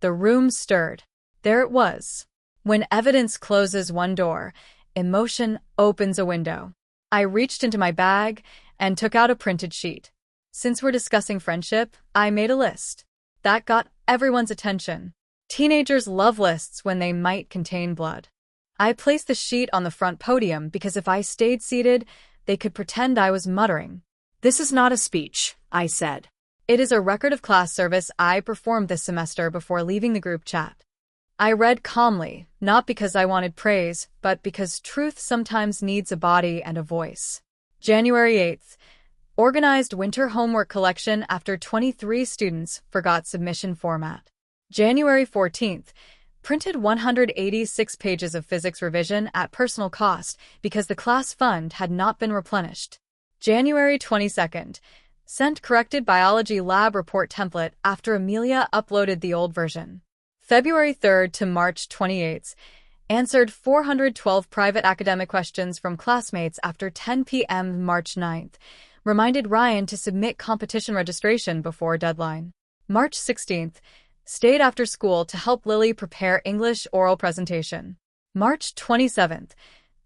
The room stirred. There it was. When evidence closes one door, emotion opens a window. I reached into my bag and took out a printed sheet. Since we're discussing friendship, I made a list. That got everyone's attention. Teenagers love lists when they might contain blood. I placed the sheet on the front podium because if I stayed seated, they could pretend I was muttering. "This is not a speech," I said. It is a record of class service I performed this semester before leaving the group chat. I read calmly, not because I wanted praise, but because truth sometimes needs a body and a voice. January 8th. Organized winter homework collection after 23 students forgot submission format. January 14th. Printed 186 pages of physics revision at personal cost because the class fund had not been replenished. January 22nd. Sent corrected biology lab report template after Amelia uploaded the old version. February 3rd to March 28th. Answered 412 private academic questions from classmates after 10 p.m. March 9th. Reminded Ryan to submit competition registration before deadline. March 16th. Stayed after school to help Lily prepare English oral presentation. March 27th.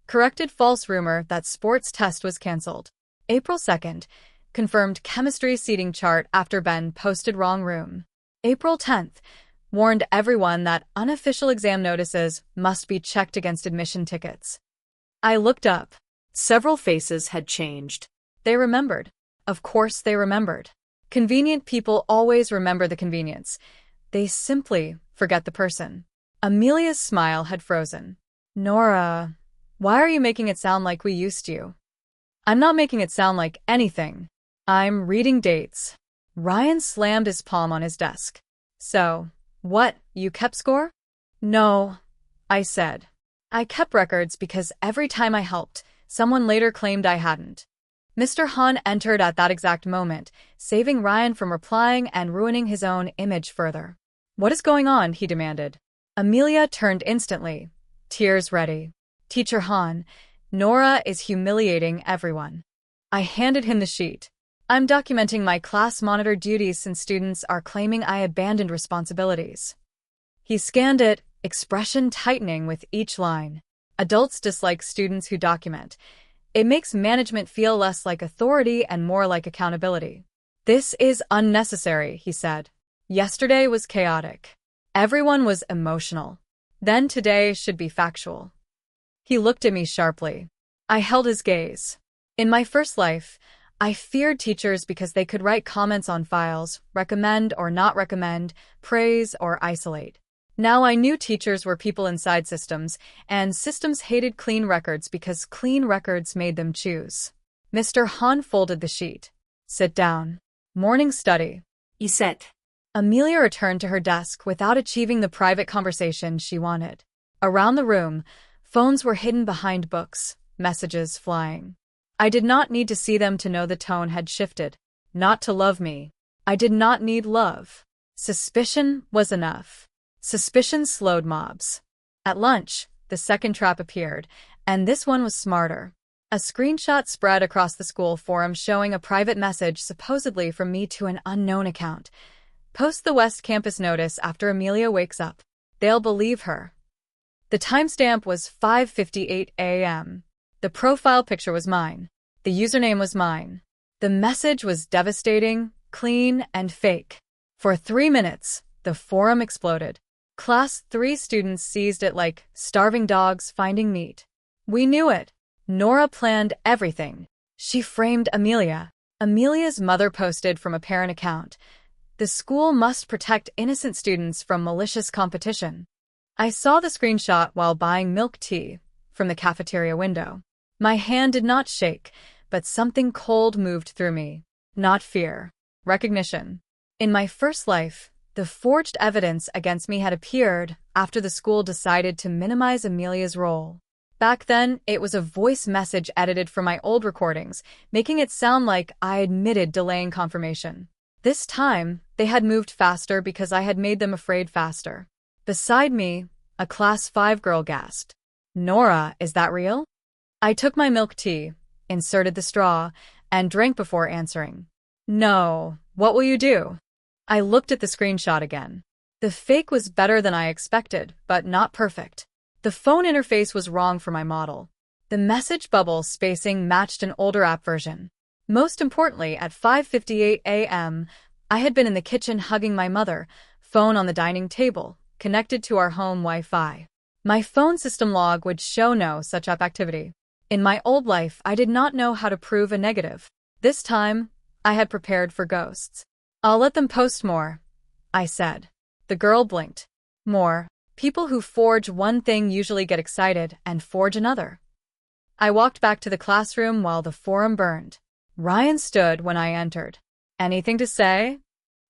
Corrected false rumor that sports test was canceled. April 2nd. Confirmed chemistry seating chart after Ben posted wrong room. April 10th. Warned everyone that unofficial exam notices must be checked against admission tickets. I looked up. Several faces had changed. They remembered. Of course they remembered. Convenient people always remember the convenience. They simply forget the person. Amelia's smile had frozen. "Nora, why are you making it sound like we used to?" "I'm not making it sound like anything. I'm reading dates." Ryan slammed his palm on his desk. "So, what, you kept score?" "No," I said. "I kept records because every time I helped, someone later claimed I hadn't." Mr. Han entered at that exact moment, saving Ryan from replying and ruining his own image further. "What is going on?" he demanded. Amelia turned instantly, tears ready. "Teacher Han, Nora is humiliating everyone." I handed him the sheet. "I'm documenting my class monitor duties since students are claiming I abandoned responsibilities." He scanned it, expression tightening with each line. Adults dislike students who document. It makes management feel less like authority and more like accountability. "This is unnecessary," he said. "Yesterday was chaotic. Everyone was emotional. Then today should be factual." He looked at me sharply. I held his gaze. In my first life, I feared teachers because they could write comments on files, recommend or not recommend, praise or isolate. Now I knew teachers were people inside systems, and systems hated clean records because clean records made them choose. Mr. Han folded the sheet. "Sit down. Morning study." Iset. Amelia returned to her desk without achieving the private conversation she wanted. Around the room, phones were hidden behind books, messages flying. I did not need to see them to know the tone had shifted. Not to love me. I did not need love. Suspicion was enough. Suspicion slowed mobs. At lunch, the second trap appeared, and this one was smarter. A screenshot spread across the school forum showing a private message supposedly from me to an unknown account. "Post the West Campus notice after Amelia wakes up. They'll believe her." The timestamp was 5:58 a.m. The profile picture was mine. The username was mine. The message was devastating, clean, and fake. For 3 minutes, the forum exploded. Class 3 students seized it like starving dogs finding meat. We knew it. Nora planned everything. She framed Amelia. Amelia's mother posted from a parent account. The school must protect innocent students from malicious competition. I saw the screenshot while buying milk tea from the cafeteria window. My hand did not shake, but something cold moved through me. Not fear. Recognition. In my first life, the forged evidence against me had appeared after the school decided to minimize Amelia's role. Back then, it was a voice message edited from my old recordings, making it sound like I admitted delaying confirmation. This time, they had moved faster because I had made them afraid faster. Beside me, a Class 5 girl gasped. Nora, is that real? I took my milk tea, inserted the straw, and drank before answering. No, what will you do? I looked at the screenshot again. The fake was better than I expected, but not perfect. The phone interface was wrong for my model. The message bubble spacing matched an older app version. Most importantly, at 5:58 a.m., I had been in the kitchen hugging my mother, phone on the dining table, connected to our home Wi-Fi. My phone system log would show no such app activity. In my old life, I did not know how to prove a negative. This time, I had prepared for ghosts. I'll let them post more, I said. The girl blinked. More. People who forge one thing usually get excited and forge another. I walked back to the classroom while the forum burned. Ryan stood when I entered. Anything to say?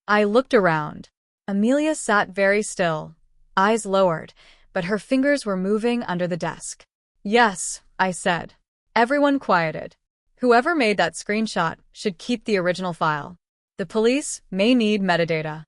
I looked around. Amelia sat very still, eyes lowered, but her fingers were moving under the desk. Yes, I said. Everyone quieted. Whoever made that screenshot should keep the original file. The police may need metadata.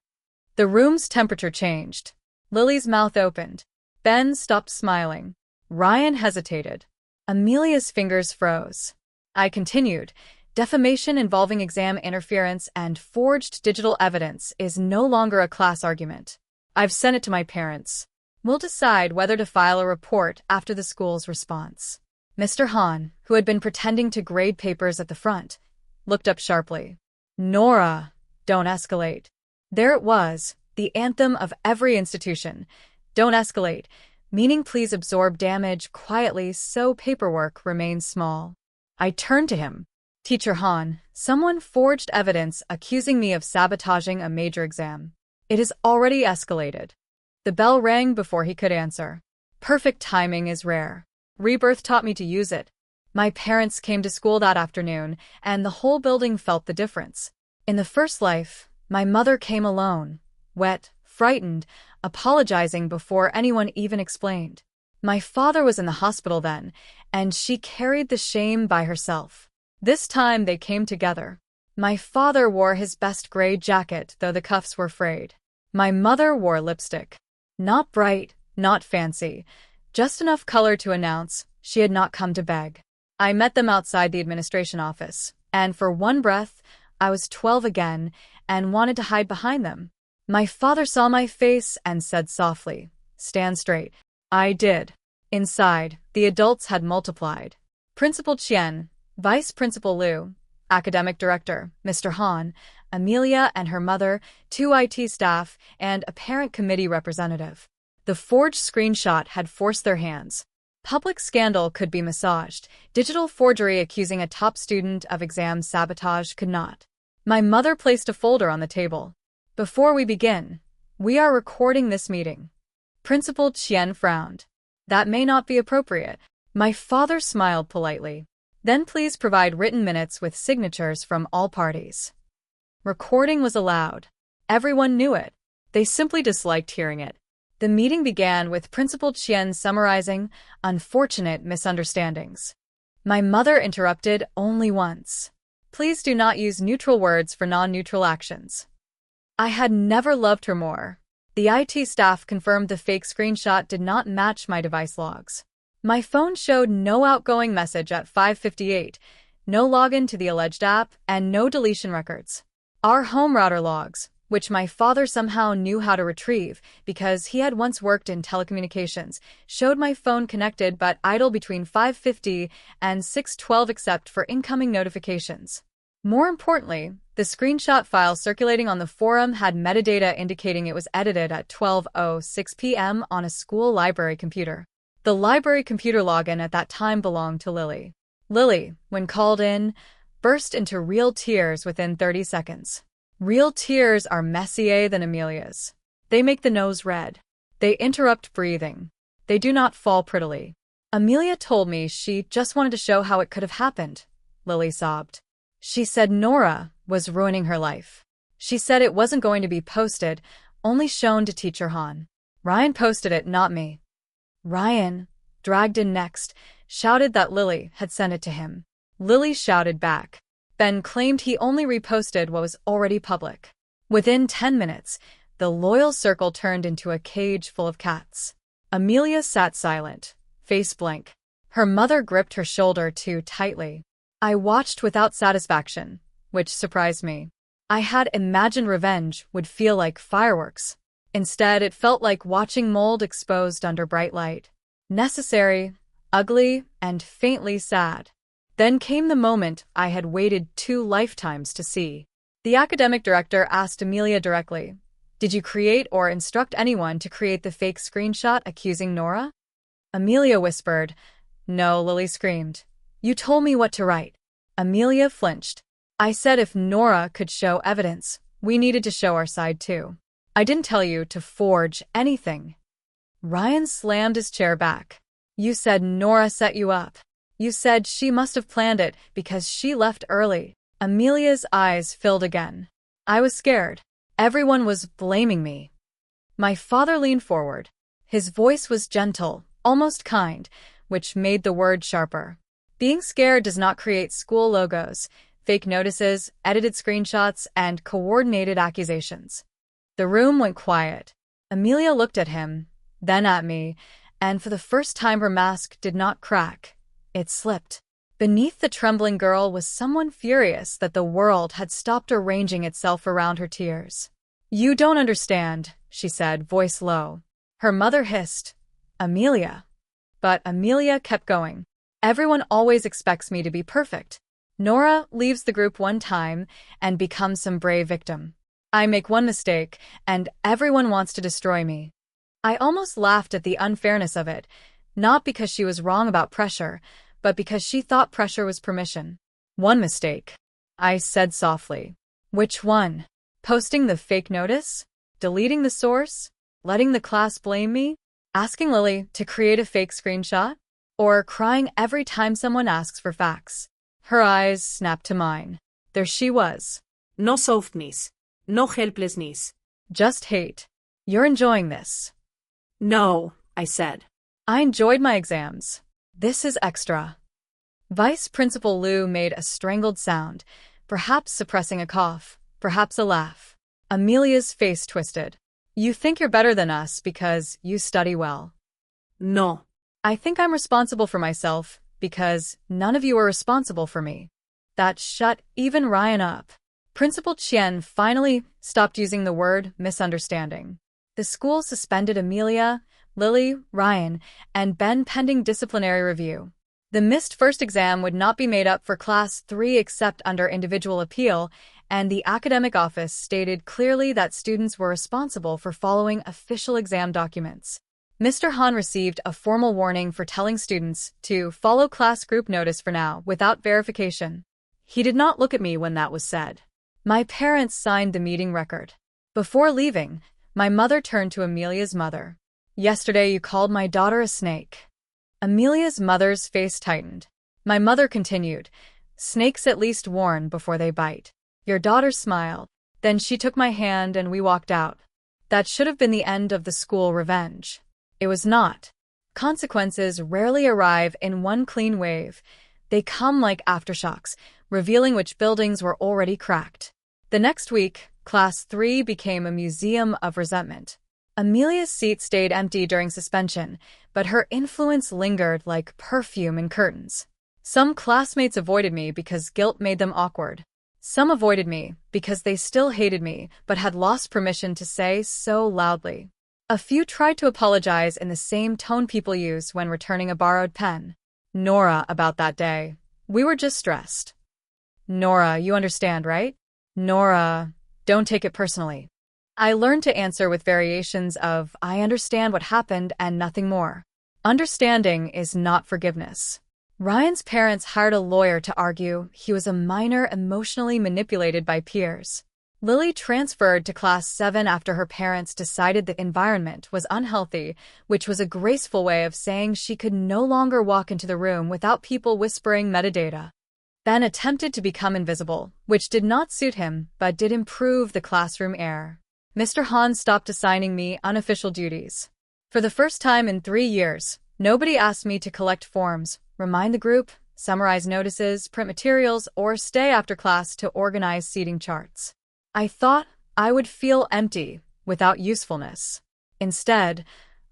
The room's temperature changed. Lily's mouth opened. Ben stopped smiling. Ryan hesitated. Amelia's fingers froze. I continued. Defamation involving exam interference and forged digital evidence is no longer a class argument. I've sent it to my parents. We'll decide whether to file a report after the school's response. Mr. Hahn, who had been pretending to grade papers at the front, looked up sharply. Nora, don't escalate. There it was, the anthem of every institution. Don't escalate, meaning please absorb damage quietly so paperwork remains small. I turned to him. Teacher Hahn, someone forged evidence accusing me of sabotaging a major exam. It has already escalated. The bell rang before he could answer. Perfect timing is rare. Rebirth taught me to use it. My parents came to school that afternoon, and the whole building felt the difference. In the first life, my mother came alone, wet, frightened, apologizing before anyone even explained. My father was in the hospital then, and she carried the shame by herself. This time they came together. My father wore his best gray jacket, though the cuffs were frayed. My mother wore lipstick. Not bright, not fancy, just enough color to announce she had not come to beg. I met them outside the administration office, and for one breath, I was 12 again and wanted to hide behind them. My father saw my face and said softly, "Stand straight." I did. Inside, the adults had multiplied. Principal Chen, Vice Principal Liu, Academic Director, Mr. Han, Amelia and her mother, 2 IT staff, and a parent committee representative. The forged screenshot had forced their hands. Public scandal could be massaged. Digital forgery accusing a top student of exam sabotage could not. My mother placed a folder on the table. Before we begin, we are recording this meeting. Principal Chen frowned. That may not be appropriate. My father smiled politely. Then please provide written minutes with signatures from all parties. Recording was allowed. Everyone knew it. They simply disliked hearing it. The meeting began with Principal Chen summarizing unfortunate misunderstandings. My mother interrupted only once. Please do not use neutral words for non-neutral actions. I had never loved her more. The IT staff confirmed the fake screenshot did not match my device logs. My phone showed no outgoing message at 5:58, no login to the alleged app, and no deletion records. Our home router logs, which my father somehow knew how to retrieve because he had once worked in telecommunications, showed my phone connected but idle between 5:50 and 6:12 except for incoming notifications. More importantly, the screenshot file circulating on the forum had metadata indicating it was edited at 12:06 p.m. on a school library computer. The library computer login at that time belonged to Lily. Lily, when called in, burst into real tears within 30 seconds. Real tears are messier than Amelia's. They make the nose red. They interrupt breathing. They do not fall prettily. Amelia told me she just wanted to show how it could have happened, Lily sobbed. She said Nora was ruining her life. She said it wasn't going to be posted, only shown to teacher Han. Ryan posted it, not me. Ryan, dragged in next, shouted that Lily had sent it to him. Lily shouted back. Ben claimed he only reposted what was already public. Within 10 minutes, the loyal circle turned into a cage full of cats. Amelia sat silent, face blank. Her mother gripped her shoulder too tightly. I watched without satisfaction, which surprised me. I had imagined revenge would feel like fireworks. Instead, it felt like watching mold exposed under bright light. Necessary, ugly, and faintly sad. Then came the moment I had waited 2 lifetimes to see. The academic director asked Amelia directly, "Did you create or instruct anyone to create the fake screenshot accusing Nora?" Amelia whispered. "No," Lily screamed. "You told me what to write." Amelia flinched. "I said if Nora could show evidence, we needed to show our side too. I didn't tell you to forge anything." Ryan slammed his chair back. "You said Nora set you up. You said she must have planned it because she left early." Amelia's eyes filled again. I was scared. Everyone was blaming me. My father leaned forward. His voice was gentle, almost kind, which made the word sharper. Being scared does not create school logos, fake notices, edited screenshots, and coordinated accusations. The room went quiet. Amelia looked at him, then at me, and for the first time her mask did not crack. It slipped. Beneath the trembling girl was someone furious that the world had stopped arranging itself around her tears. "You don't understand," she said, voice low. Her mother hissed, "Amelia." But Amelia kept going. "Everyone always expects me to be perfect. Nora leaves the group one time and becomes some brave victim. I make one mistake, and everyone wants to destroy me." I almost laughed at the unfairness of it, not because she was wrong about pressure, but because she thought pressure was permission. "One mistake," I said softly. "Which one? Posting the fake notice? Deleting the source? Letting the class blame me? Asking Lily to create a fake screenshot? Or crying every time someone asks for facts?" Her eyes snapped to mine. There she was. No softness. No helplessness. Just hate. "You're enjoying this." No, I said. "I enjoyed my exams. This is extra." Vice Principal Liu made a strangled sound, perhaps suppressing a cough, perhaps a laugh. Amelia's face twisted. "You think you're better than us because you study well." No. "I think I'm responsible for myself because none of you are responsible for me." That shut even Ryan up. Principal Chen finally stopped using the word misunderstanding. The school suspended Amelia, Lily, Ryan, and Ben pending disciplinary review. The missed first exam would not be made up for Class 3 except under individual appeal, and the academic office stated clearly that students were responsible for following official exam documents. Mr. Han received a formal warning for telling students to follow class group notice for now without verification. He did not look at me when that was said. My parents signed the meeting record. Before leaving, my mother turned to Amelia's mother. "Yesterday you called my daughter a snake." Amelia's mother's face tightened. My mother continued, "Snakes at least warn before they bite." Your daughter smiled. Then she took my hand and we walked out. That should have been the end of the school revenge. It was not. Consequences rarely arrive in one clean wave. They come like aftershocks, revealing which buildings were already cracked. The next week, Class 3 became a museum of resentment. Amelia's seat stayed empty during suspension, but her influence lingered like perfume in curtains. Some classmates avoided me because guilt made them awkward. Some avoided me because they still hated me but had lost permission to say so loudly. A few tried to apologize in the same tone people use when returning a borrowed pen. Nora, about that day. We were just stressed. Nora, you understand, right? Nora, don't take it personally. I learned to answer with variations of, I understand what happened and nothing more. Understanding is not forgiveness. Ryan's parents hired a lawyer to argue he was a minor emotionally manipulated by peers. Lily transferred to class 7 after her parents decided the environment was unhealthy, which was a graceful way of saying she could no longer walk into the room without people whispering metadata. Ben attempted to become invisible, which did not suit him but did improve the classroom air. Mr. Hahn stopped assigning me unofficial duties. For the first time in 3 years, nobody asked me to collect forms, remind the group, summarize notices, print materials, or stay after class to organize seating charts. I thought I would feel empty, without usefulness. Instead,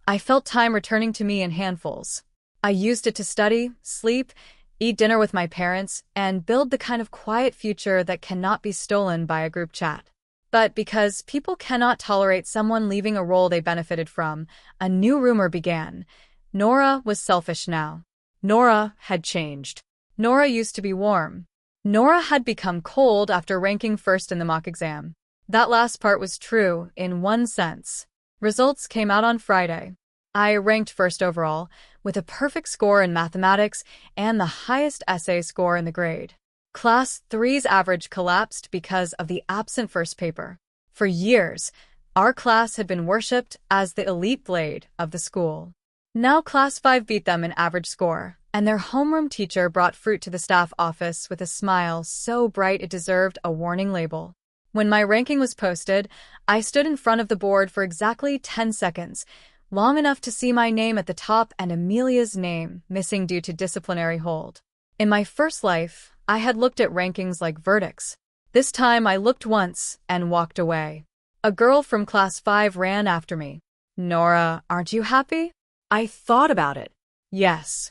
I felt time returning to me in handfuls. I used it to study, sleep, eat dinner with my parents, and build the kind of quiet future that cannot be stolen by a group chat. But because people cannot tolerate someone leaving a role they benefited from, a new rumor began. Nora was selfish now. Nora had changed. Nora used to be warm. Nora had become cold after ranking first in the mock exam. That last part was true, in one sense. Results came out on Friday. I ranked first overall, with a perfect score in mathematics and the highest essay score in the grade. Class 3's average collapsed because of the absent first paper. For years, our class had been worshipped as the elite blade of the school. Now Class 5 beat them in average score, and their homeroom teacher brought fruit to the staff office with a smile so bright it deserved a warning label. When my ranking was posted, I stood in front of the board for exactly 10 seconds, long enough to see my name at the top and Amelia's name missing due to disciplinary hold. In my first life, I had looked at rankings like verdicts. This time I looked once and walked away. A girl from Class 5 ran after me. Nora, aren't you happy? I thought about it. Yes.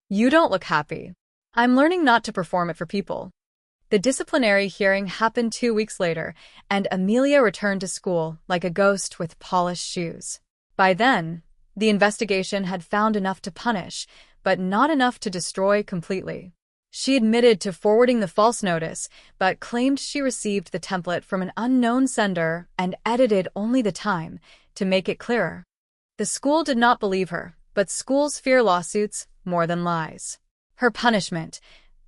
You don't look happy. I'm learning not to perform it for people. The disciplinary hearing happened 2 weeks later, and Amelia returned to school like a ghost with polished shoes. By then, the investigation had found enough to punish, but not enough to destroy completely. She admitted to forwarding the false notice, but claimed she received the template from an unknown sender and edited only the time to make it clearer. The school did not believe her, but schools fear lawsuits more than lies. Her punishment: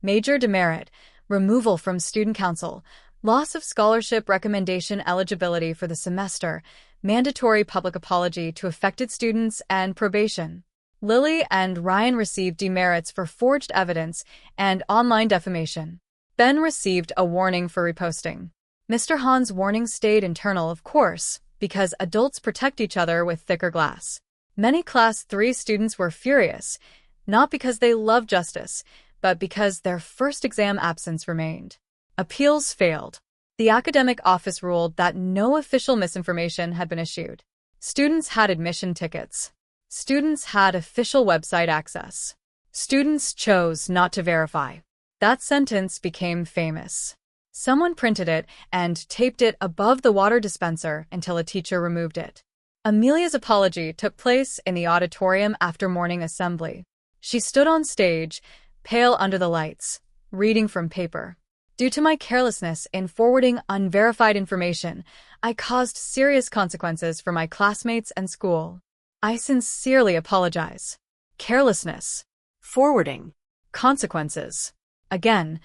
major demerit, removal from student council, loss of scholarship recommendation eligibility for the semester, mandatory public apology to affected students, and probation. Lily and Ryan received demerits for forged evidence and online defamation. Ben received a warning for reposting. Mr. Hahn's warning stayed internal, of course, because adults protect each other with thicker glass. Many Class 3 students were furious, not because they loved justice, but because their first exam absence remained. Appeals failed. The academic office ruled that no official misinformation had been issued. Students had admission tickets. Students had official website access. Students chose not to verify. That sentence became famous. Someone printed it and taped it above the water dispenser until a teacher removed it. Amelia's apology took place in the auditorium after morning assembly. She stood on stage, pale under the lights, reading from paper. Due to my carelessness in forwarding unverified information, I caused serious consequences for my classmates and school. I sincerely apologize. Carelessness. Forwarding. Consequences. Again,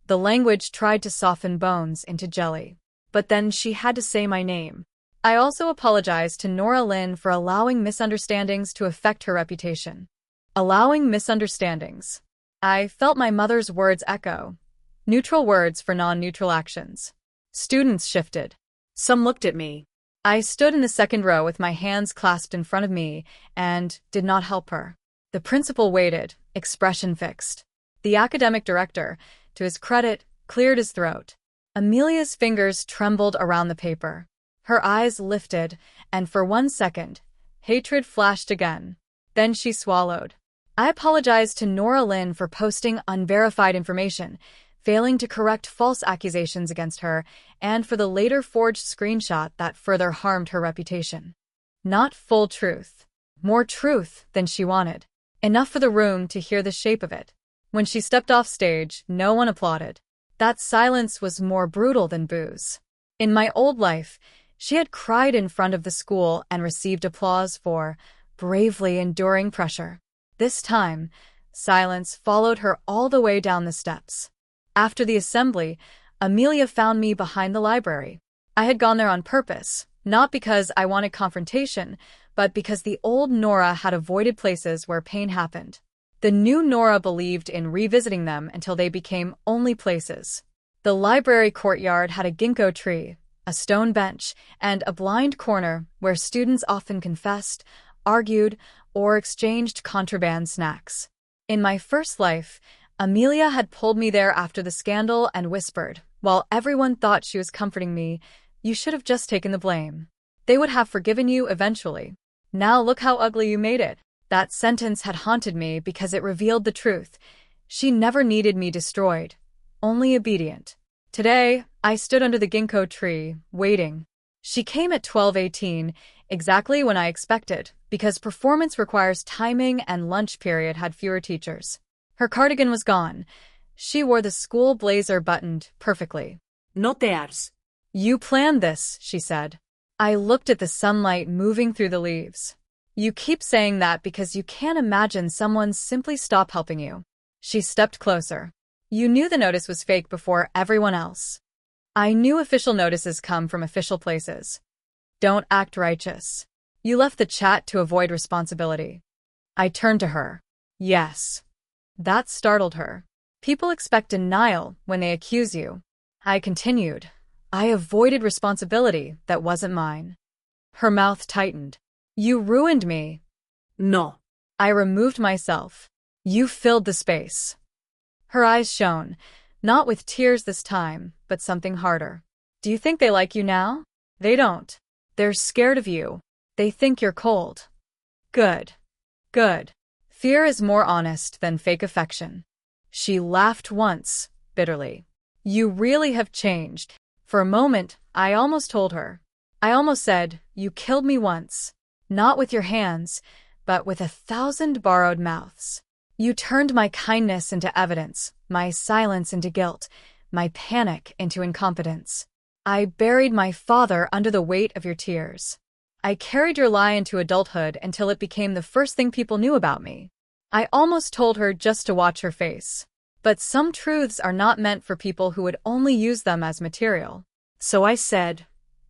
the language tried to soften bones into jelly. But then she had to say my name. I also apologized to Nora Lynn for allowing misunderstandings to affect her reputation. Allowing misunderstandings. I felt my mother's words echo. Neutral words for non-neutral actions. Students shifted. Some looked at me. I stood in the second row with my hands clasped in front of me and did not help her. The principal waited, expression fixed. The academic director, to his credit, cleared his throat. Amelia's fingers trembled around the paper. Her eyes lifted, and for 1 second, hatred flashed again. Then she swallowed. I apologized to Nora Lynn for posting unverified information, failing to correct false accusations against her, and for the later forged screenshot that further harmed her reputation. Not full truth. More truth than she wanted. Enough for the room to hear the shape of it. When she stepped off stage, no one applauded. That silence was more brutal than boos. In my old life, she had cried in front of the school and received applause for bravely enduring pressure. This time, silence followed her all the way down the steps. After the assembly, Amelia found me behind the library. I had gone there on purpose, not because I wanted confrontation, but because the old Nora had avoided places where pain happened. The new Nora believed in revisiting them until they became only places. The library courtyard had a ginkgo tree, a stone bench, and a blind corner where students often confessed, argued, or exchanged contraband snacks. In my first life, Amelia had pulled me there after the scandal and whispered, while everyone thought she was comforting me, "You should have just taken the blame. They would have forgiven you eventually. Now look how ugly you made it." That sentence had haunted me because it revealed the truth. She never needed me destroyed, only obedient. Today, I stood under the ginkgo tree, waiting. She came at 12:18, exactly when I expected, because performance requires timing and lunch period had fewer teachers. Her cardigan was gone. She wore the school blazer buttoned perfectly. No te ars. "You planned this," she said. I looked at the sunlight moving through the leaves. "You keep saying that because you can't imagine someone simply stop helping you." She stepped closer. "You knew the notice was fake before everyone else." "I knew official notices come from official places. Don't act righteous. You left the chat to avoid responsibility." I turned to her. "Yes." That startled her. People expect denial when they accuse you. I continued. "I avoided responsibility that wasn't mine." Her mouth tightened. "You ruined me." No. I removed myself. "You filled the space." Her eyes shone, not with tears this time, but something harder. "Do you think they like you now? They don't. They're scared of you. They think you're cold." Good. Good. Fear is more honest than fake affection. She laughed once, bitterly. "You really have changed." For a moment, I almost told her. I almost said, "You killed me once. Not with your hands, but with 1,000 borrowed mouths. You turned my kindness into evidence, my silence into guilt, my panic into incompetence. I buried my father under the weight of your tears. I carried your lie into adulthood until it became the first thing people knew about me." I almost told her just to watch her face. But some truths are not meant for people who would only use them as material. So I said,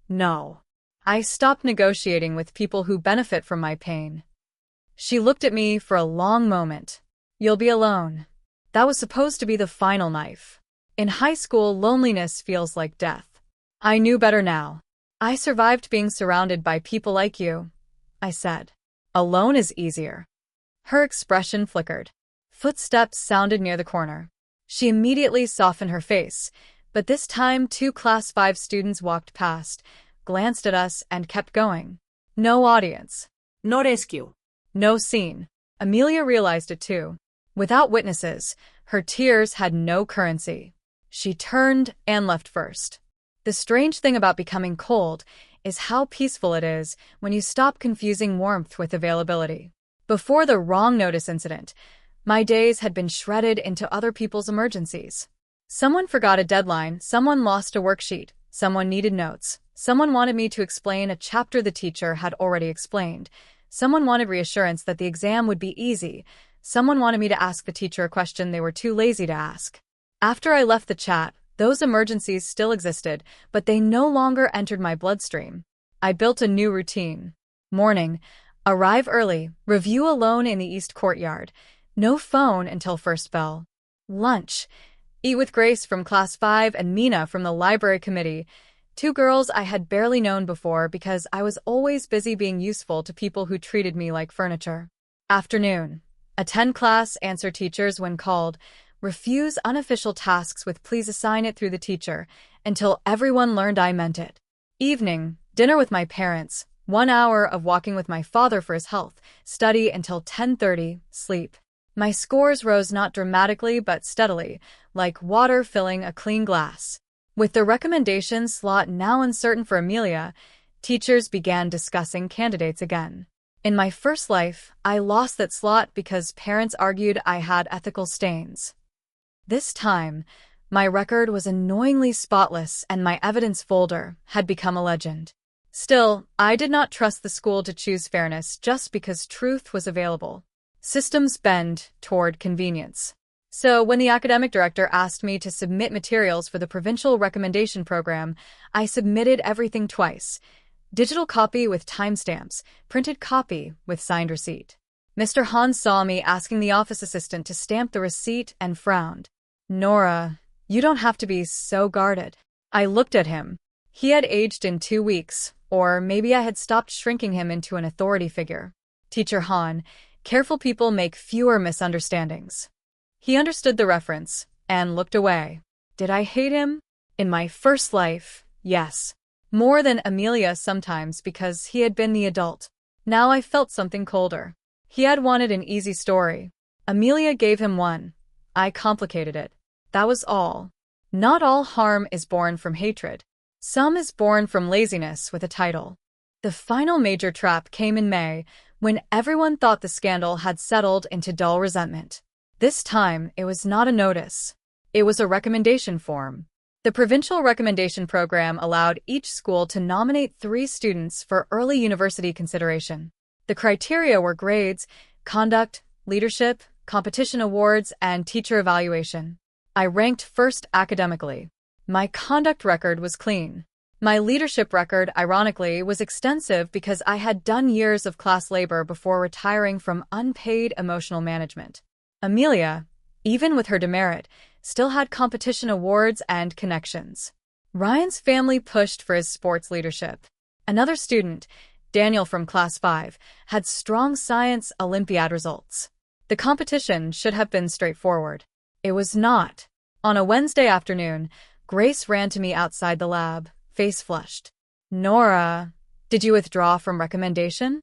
"No." I stopped negotiating with people who benefit from my pain. She looked at me for a long moment. "You'll be alone." That was supposed to be the final knife. In high school, loneliness feels like death. I knew better now. "I survived being surrounded by people like you," I said. "Alone is easier." Her expression flickered. Footsteps sounded near the corner. She immediately softened her face, but this time 2 Class 5 students walked past, glanced at us, and kept going. No audience. No rescue. No scene. Amelia realized it too. Without witnesses, her tears had no currency. She turned and left first. The strange thing about becoming cold is how peaceful it is when you stop confusing warmth with availability. Before the wrong notice incident, my days had been shredded into other people's emergencies. Someone forgot a deadline, someone lost a worksheet, someone needed notes, someone wanted me to explain a chapter the teacher had already explained, someone wanted reassurance that the exam would be easy, someone wanted me to ask the teacher a question they were too lazy to ask. After I left the chat, those emergencies still existed, but they no longer entered my bloodstream. I built a new routine. Morning, arrive early, review alone in the East Courtyard. No phone until first bell. Lunch. Eat with Grace from Class 5 and Mina from the library committee, 2 girls I had barely known before because I was always busy being useful to people who treated me like furniture. Afternoon. Attend class, answer teachers when called, refuse unofficial tasks with please assign it through the teacher, until everyone learned I meant it. Evening. Dinner with my parents, 1 hour of walking with my father for his health, study until 10:30, sleep. My scores rose not dramatically but steadily, like water filling a clean glass. With the recommendation slot now uncertain for Amelia, teachers began discussing candidates again. In my first life, I lost that slot because parents argued I had ethical stains. This time, my record was annoyingly spotless and my evidence folder had become a legend. Still, I did not trust the school to choose fairness just because truth was available. Systems bend toward convenience. So when the academic director asked me to submit materials for the provincial recommendation program, I submitted everything twice. Digital copy with timestamps, printed copy with signed receipt. Mr. Han saw me asking the office assistant to stamp the receipt and frowned. Nora, you don't have to be so guarded. I looked at him. He had aged in 2 weeks, or maybe I had stopped shrinking him into an authority figure. Teacher Han, careful people make fewer misunderstandings. He understood the reference and looked away. Did I hate him? In my first life, yes. More than Amelia sometimes because he had been the adult. Now I felt something colder. He had wanted an easy story. Amelia gave him one. I complicated it. That was all. Not all harm is born from hatred. Some is born from laziness with a title. The final major trap came in May, when everyone thought the scandal had settled into dull resentment. This time, it was not a notice. It was a recommendation form. The provincial recommendation program allowed each school to nominate 3 students for early university consideration. The criteria were grades, conduct, leadership, competition awards, and teacher evaluation. I ranked first academically. My conduct record was clean. My leadership record, ironically, was extensive because I had done years of class labor before retiring from unpaid emotional management. Amelia, even with her demerit, still had competition awards and connections. Ryan's family pushed for his sports leadership. Another student, Daniel from Class 5, had strong science Olympiad results. The competition should have been straightforward. It was not. On a Wednesday afternoon, Grace ran to me outside the lab, face flushed. Nora, did you withdraw from recommendation?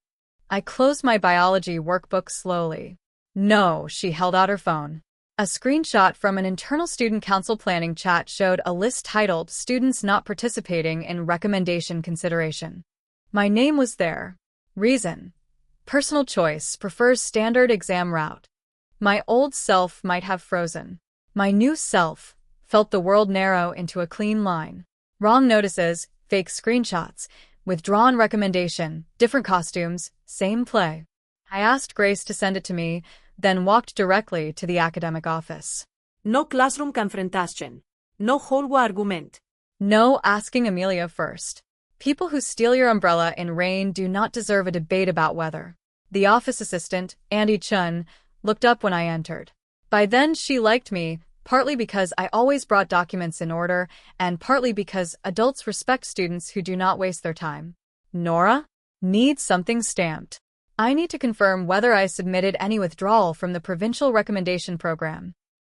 I closed my biology workbook slowly. No, she held out her phone. A screenshot from an internal student council planning chat showed a list titled Students Not Participating in Recommendation Consideration. My name was there. Reason: personal choice, prefers standard exam route. My old self might have frozen. My new self felt the world narrow into a clean line. Wrong notices, fake screenshots, withdrawn recommendation, different costumes, same play. I asked Grace to send it to me, then walked directly to the academic office. No classroom confrontation. No holwa argument. No asking Amelia first. People who steal your umbrella in rain do not deserve a debate about weather. The office assistant, Andy Chun, looked up when I entered. By then she liked me, partly because I always brought documents in order, and partly because adults respect students who do not waste their time. Nora? Needs something stamped. I need to confirm whether I submitted any withdrawal from the provincial recommendation program.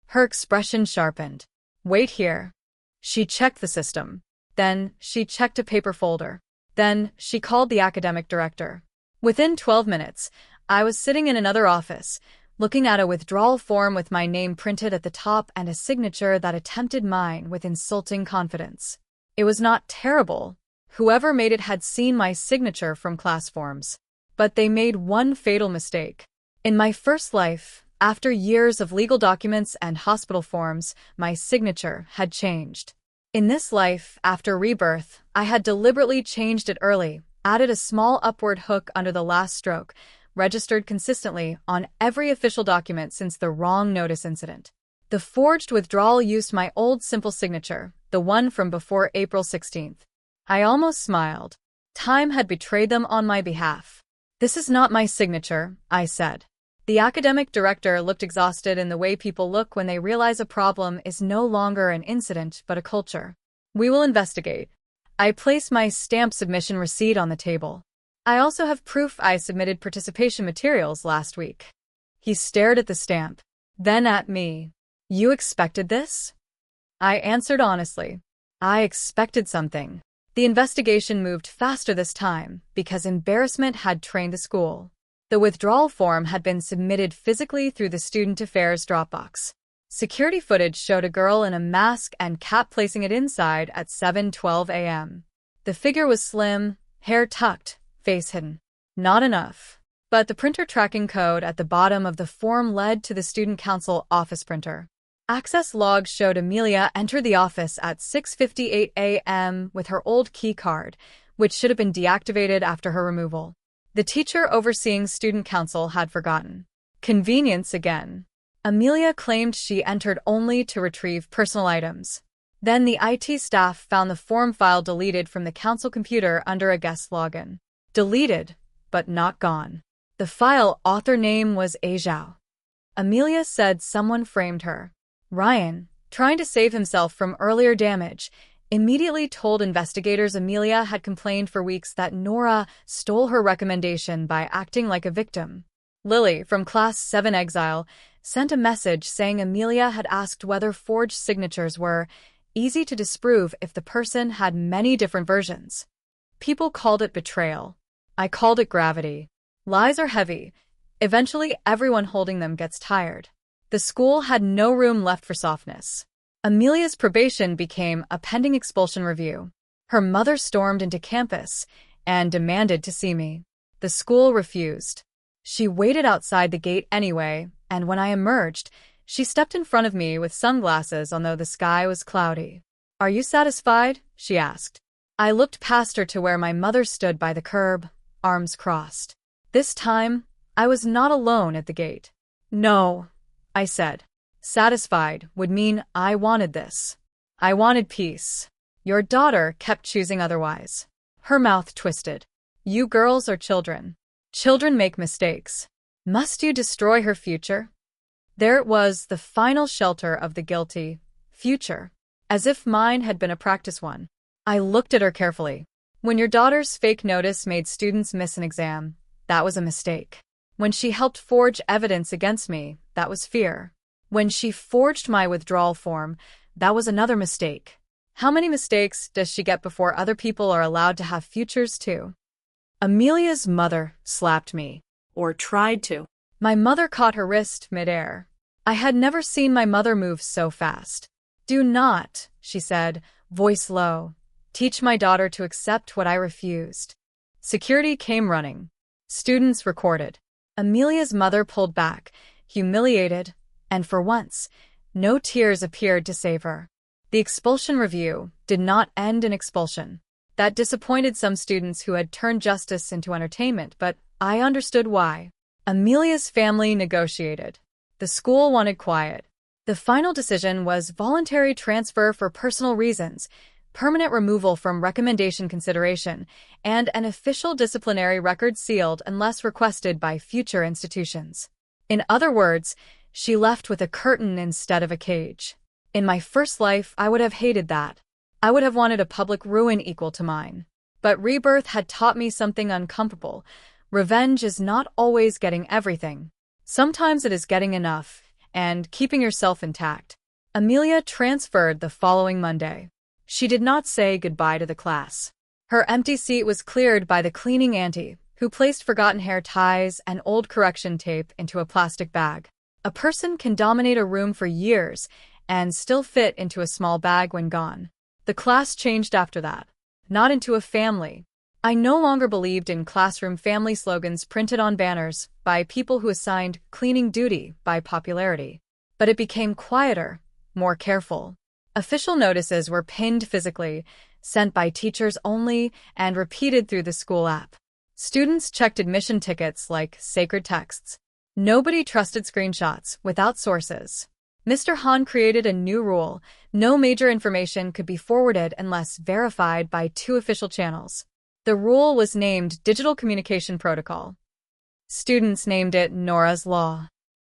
Her expression sharpened. Wait here. She checked the system. Then, she checked a paper folder. Then, she called the academic director. Within 12 minutes, I was sitting in another office, looking at a withdrawal form with my name printed at the top and a signature that attempted mine with insulting confidence. It was not terrible. Whoever made it had seen my signature from class forms. But they made one fatal mistake. In my first life, after years of legal documents and hospital forms, my signature had changed. In this life, after Rebirth, I had deliberately changed it early, added a small upward hook under the last stroke, registered consistently on every official document since the wrong notice incident. The forged withdrawal used my old simple signature, the one from before April 16th. I almost smiled. Time had betrayed them on my behalf. This is not my signature, I said. The academic director looked exhausted in the way people look when they realize a problem is no longer an incident but a culture. We will investigate. I place my stamped submission receipt on the table. I also have proof I submitted participation materials last week. He stared at the stamp, then at me. You expected this? I answered honestly. I expected something. The investigation moved faster this time because embarrassment had trained the school. The withdrawal form had been submitted physically through the Student Affairs Dropbox. Security footage showed a girl in a mask and cap placing it inside at 7:12 a.m. The figure was slim, hair tucked, face hidden. Not enough. But the printer tracking code at the bottom of the form led to the Student Council office printer. Access logs showed Amelia entered the office at 6:58 a.m. with her old key card, which should have been deactivated after her removal. The teacher overseeing Student Council had forgotten. Convenience again. Amelia claimed she entered only to retrieve personal items. Then the IT staff found the form file deleted from the council computer under a guest login. Deleted, but not gone. The file author name was Zhao. Amelia said someone framed her. Ryan, trying to save himself from earlier damage, immediately told investigators Amelia had complained for weeks that Nora stole her recommendation by acting like a victim. Lily, from Class 7 Exile, sent a message saying Amelia had asked whether forged signatures were easy to disprove if the person had many different versions. People called it betrayal. I called it gravity. Lies are heavy. Eventually, everyone holding them gets tired. The school had no room left for softness. Amelia's probation became a pending expulsion review. Her mother stormed into campus and demanded to see me. The school refused. She waited outside the gate anyway, and when I emerged, she stepped in front of me with sunglasses although the sky was cloudy. "Are you satisfied?" she asked. I looked past her to where my mother stood by the curb, arms crossed. This time, I was not alone at the gate. "No," I said. Satisfied would mean I wanted this. I wanted peace. Your daughter kept choosing otherwise. Her mouth twisted. "You girls are children. Children make mistakes. Must you destroy her future?" There it was, the final shelter of the guilty. Future. As if mine had been a practice one. I looked at her carefully. When your daughter's fake notice made students miss an exam, that was a mistake. When she helped forge evidence against me, that was fear. When she forged my withdrawal form, that was another mistake. How many mistakes does she get before other people are allowed to have futures too? Amelia's mother slapped me. Or tried to. My mother caught her wrist midair. I had never seen my mother move so fast. "Do not," she said, voice low, "teach my daughter to accept what I refused." Security came running. Students recorded. Amelia's mother pulled back, humiliated, and for once, no tears appeared to save her. The expulsion review did not end in expulsion. That disappointed some students who had turned justice into entertainment, but I understood why. Amelia's family negotiated. The school wanted quiet. The final decision was voluntary transfer for personal reasons, permanent removal from recommendation consideration, and an official disciplinary record sealed unless requested by future institutions. In other words, she left with a curtain instead of a cage. In my first life, I would have hated that. I would have wanted a public ruin equal to mine. But Rebirth had taught me something uncomfortable. Revenge is not always getting everything. Sometimes it is getting enough and keeping yourself intact. Amelia transferred the following Monday. She did not say goodbye to the class. Her empty seat was cleared by the cleaning auntie, who placed forgotten hair ties and old correction tape into a plastic bag. A person can dominate a room for years and still fit into a small bag when gone. The class changed after that. Not into a family. I no longer believed in classroom family slogans printed on banners by people who assigned cleaning duty by popularity. But it became quieter, more careful. Official notices were pinned physically, sent by teachers only, and repeated through the school app. Students checked admission tickets like sacred texts. Nobody trusted screenshots without sources. Mr. Han created a new rule: no major information could be forwarded unless verified by 2 official channels. The rule was named Digital Communication Protocol. Students named it Nora's Law.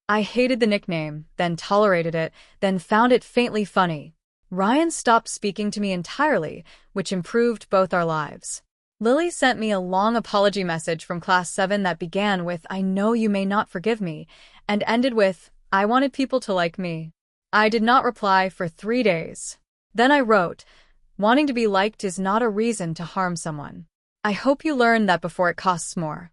I hated the nickname, then tolerated it, then found it faintly funny. Ryan stopped speaking to me entirely, which improved both our lives. Lily sent me a long apology message from Class 7 that began with "I know you may not forgive me," and ended with "I wanted people to like me." I did not reply for 3 days. Then I wrote, "Wanting to be liked is not a reason to harm someone. I hope you learn that before it costs more."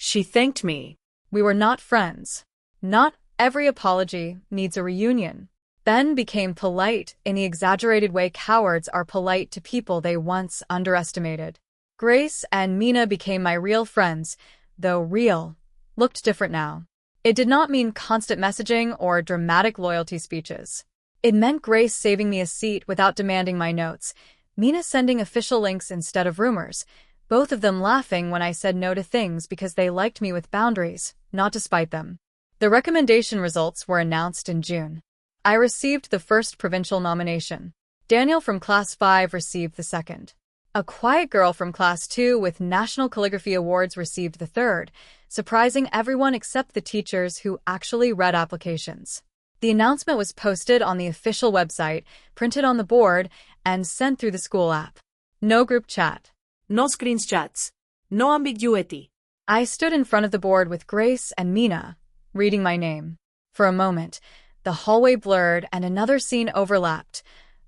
She thanked me. We were not friends. Not every apology needs a reunion. Ben became polite in the exaggerated way cowards are polite to people they once underestimated. Grace and Mina became my real friends, though real looked different now. It did not mean constant messaging or dramatic loyalty speeches. It meant Grace saving me a seat without demanding my notes, Mina sending official links instead of rumors, both of them laughing when I said no to things because they liked me with boundaries, not to spite them. The recommendation results were announced in June. I received the first provincial nomination. Daniel from Class 5 received the second. A quiet girl from Class 2 with National Calligraphy Awards received the third, surprising everyone except the teachers who actually read applications. The announcement was posted on the official website, printed on the board, and sent through the school app. No group chat. No screenshots. No ambiguity. I stood in front of the board with Grace and Mina, reading my name. For a moment, the hallway blurred and another scene overlapped.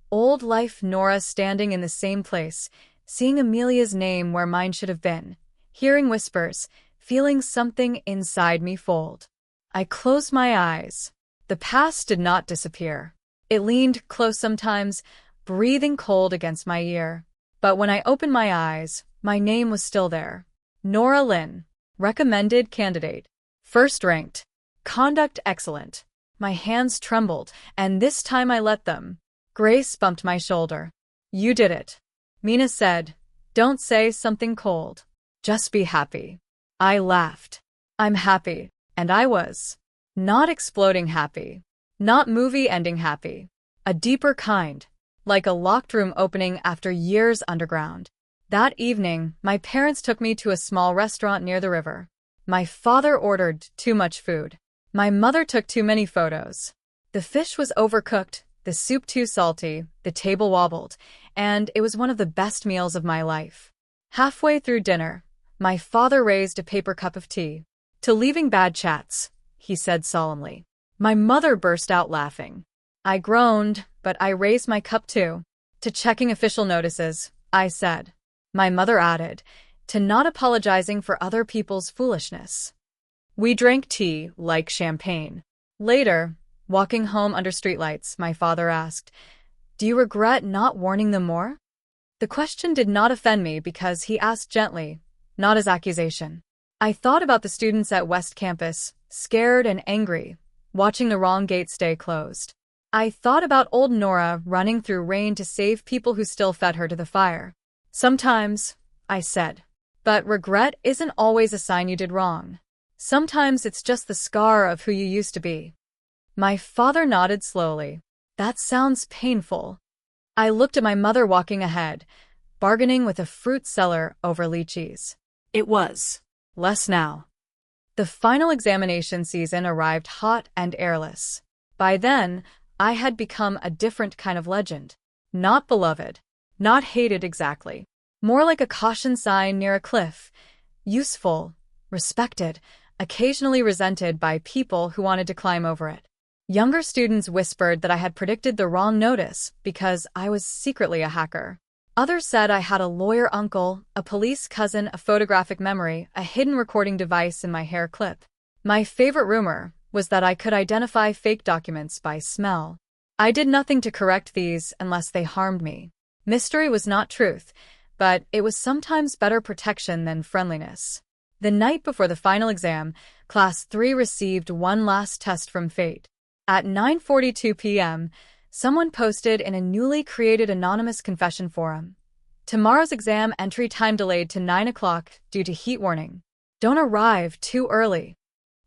Old life Nora standing in the same place, seeing Amelia's name where mine should have been, hearing whispers, feeling something inside me fold. I closed my eyes. The past did not disappear. It leaned close sometimes, breathing cold against my ear. But when I opened my eyes, my name was still there. Nora Lynn, recommended candidate. First ranked. Conduct excellent. My hands trembled, and this time I let them. Grace bumped my shoulder. You did it. Mina said, don't say something cold. Just be happy. I laughed. I'm happy, and I was. Not exploding happy. Not movie ending happy. A deeper kind. Like a locked room opening after years underground. That evening, my parents took me to a small restaurant near the river. My father ordered too much food. My mother took too many photos. The fish was overcooked, the soup too salty, the table wobbled, and it was one of the best meals of my life. Halfway through dinner, my father raised a paper cup of tea. To leaving bad chats, he said solemnly. My mother burst out laughing. I groaned, but I raised my cup too. To checking official notices, I said. My mother added, to not apologizing for other people's foolishness. We drank tea like champagne. Later, walking home under streetlights, my father asked, do you regret not warning them more? The question did not offend me because he asked gently, not as accusation. I thought about the students at West Campus, scared and angry, watching the wrong gate stay closed. I thought about old Nora running through rain to save people who still fed her to the fire. Sometimes, I said, but regret isn't always a sign you did wrong. Sometimes it's just the scar of who you used to be. My father nodded slowly. That sounds painful. I looked at my mother walking ahead, bargaining with a fruit seller over lychees. It was. Less now. The final examination season arrived hot and airless. By then, I had become a different kind of legend. Not beloved. Not hated exactly. More like a caution sign near a cliff. Useful. Respected. Occasionally resented by people who wanted to climb over it. Younger students whispered that I had predicted the wrong notice because I was secretly a hacker. Others said I had a lawyer uncle, a police cousin, a photographic memory, a hidden recording device in my hair clip. My favorite rumor was that I could identify fake documents by smell. I did nothing to correct these unless they harmed me. Mystery was not truth, but it was sometimes better protection than friendliness. The night before the final exam, Class 3 received one last test from fate. At 9:42 p.m., someone posted in a newly created anonymous confession forum. Tomorrow's exam entry time delayed to 9 o'clock due to heat warning. Don't arrive too early.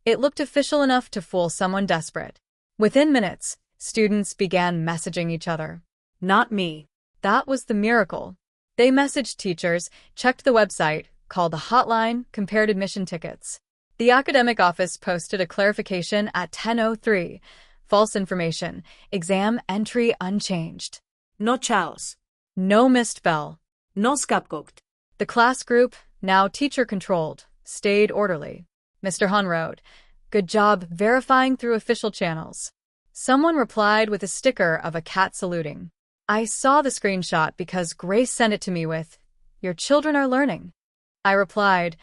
It looked official enough to fool someone desperate. Within minutes, students began messaging each other. Not me. That was the miracle. They messaged teachers, checked the website, called the hotline, compared admission tickets. The academic office posted a clarification at 10:03. False information. Exam entry unchanged. No chaos. No missed bell. No scapegoat. The class group, now teacher-controlled, stayed orderly. Mr. Hun wrote, good job verifying through official channels. Someone replied with a sticker of a cat saluting. I saw the screenshot because Grace sent it to me with, your children are learning. I replied,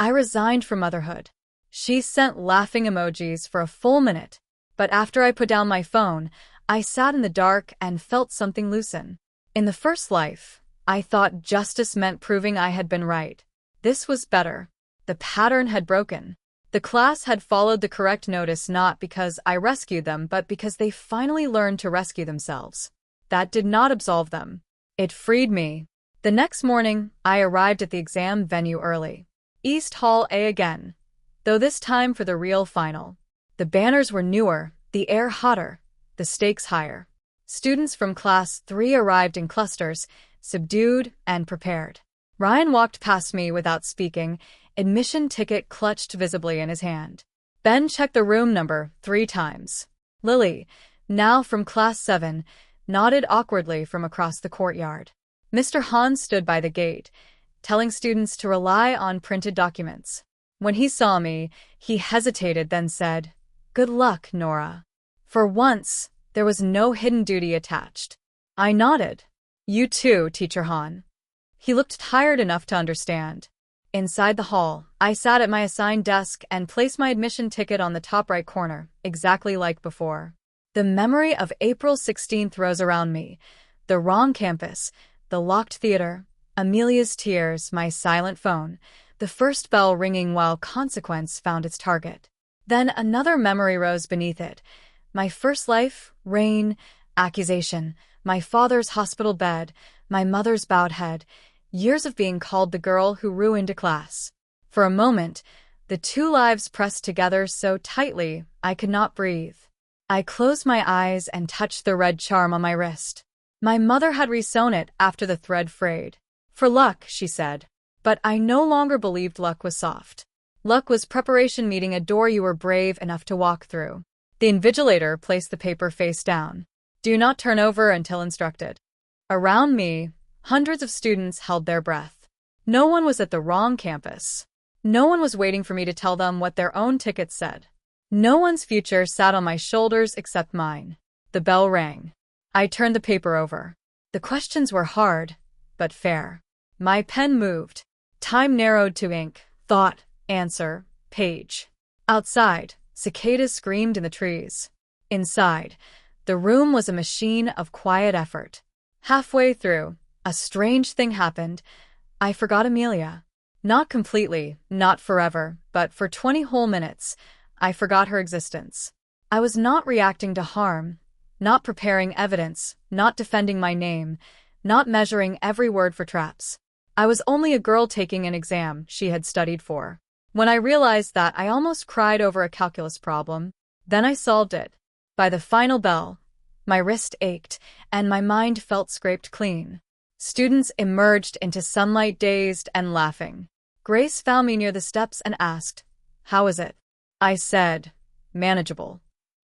I resigned from motherhood. She sent laughing emojis for a full minute, but after I put down my phone, I sat in the dark and felt something loosen. In the first life, I thought justice meant proving I had been right. This was better. The pattern had broken. The class had followed the correct notice not because I rescued them, but because they finally learned to rescue themselves. That did not absolve them. It freed me. The next morning, I arrived at the exam venue early. East Hall A again, though this time for the real final. The banners were newer, the air hotter, the stakes higher. Students from Class 3 arrived in clusters, subdued and prepared. Ryan walked past me without speaking, admission ticket clutched visibly in his hand. Ben checked the room number 3 times. Lily, now from Class 7, nodded awkwardly from across the courtyard. Mr. Han stood by the gate, telling students to rely on printed documents. When he saw me, he hesitated, then said, "Good luck, Nora." For once, there was no hidden duty attached. I nodded. "You too, Teacher Han." He looked tired enough to understand. Inside the hall, I sat at my assigned desk and placed my admission ticket on the top right corner, exactly like before. The memory of April 16th rose around me. The wrong campus, the locked theater, Amelia's tears, my silent phone, the first bell ringing while consequence found its target. Then another memory rose beneath it. My first life, rain, accusation, my father's hospital bed, my mother's bowed head, years of being called the girl who ruined a class. For a moment, the two lives pressed together so tightly I could not breathe. I closed my eyes and touched the red charm on my wrist. My mother had resewn it after the thread frayed. "For luck," she said. But I no longer believed luck was soft. Luck was preparation meeting a door you were brave enough to walk through. The invigilator placed the paper face down. "Do not turn over until instructed." Around me, hundreds of students held their breath. No one was at the wrong campus. No one was waiting for me to tell them what their own tickets said. No one's future sat on my shoulders except mine. The bell rang. I turned the paper over. The questions were hard, but fair. My pen moved. Time narrowed to ink. Thought, answer, page. Outside, cicadas screamed in the trees. Inside, the room was a machine of quiet effort. Halfway through, a strange thing happened. I forgot Amelia. Not completely, not forever, but for 20 whole minutes, I forgot her existence. I was not reacting to harm, not preparing evidence, not defending my name, not measuring every word for traps. I was only a girl taking an exam she had studied for. When I realized that, I almost cried over a calculus problem. Then I solved it. By the final bell, my wrist ached, and my mind felt scraped clean. Students emerged into sunlight dazed and laughing. Grace found me near the steps and asked, "How is it?" I said, "Manageable."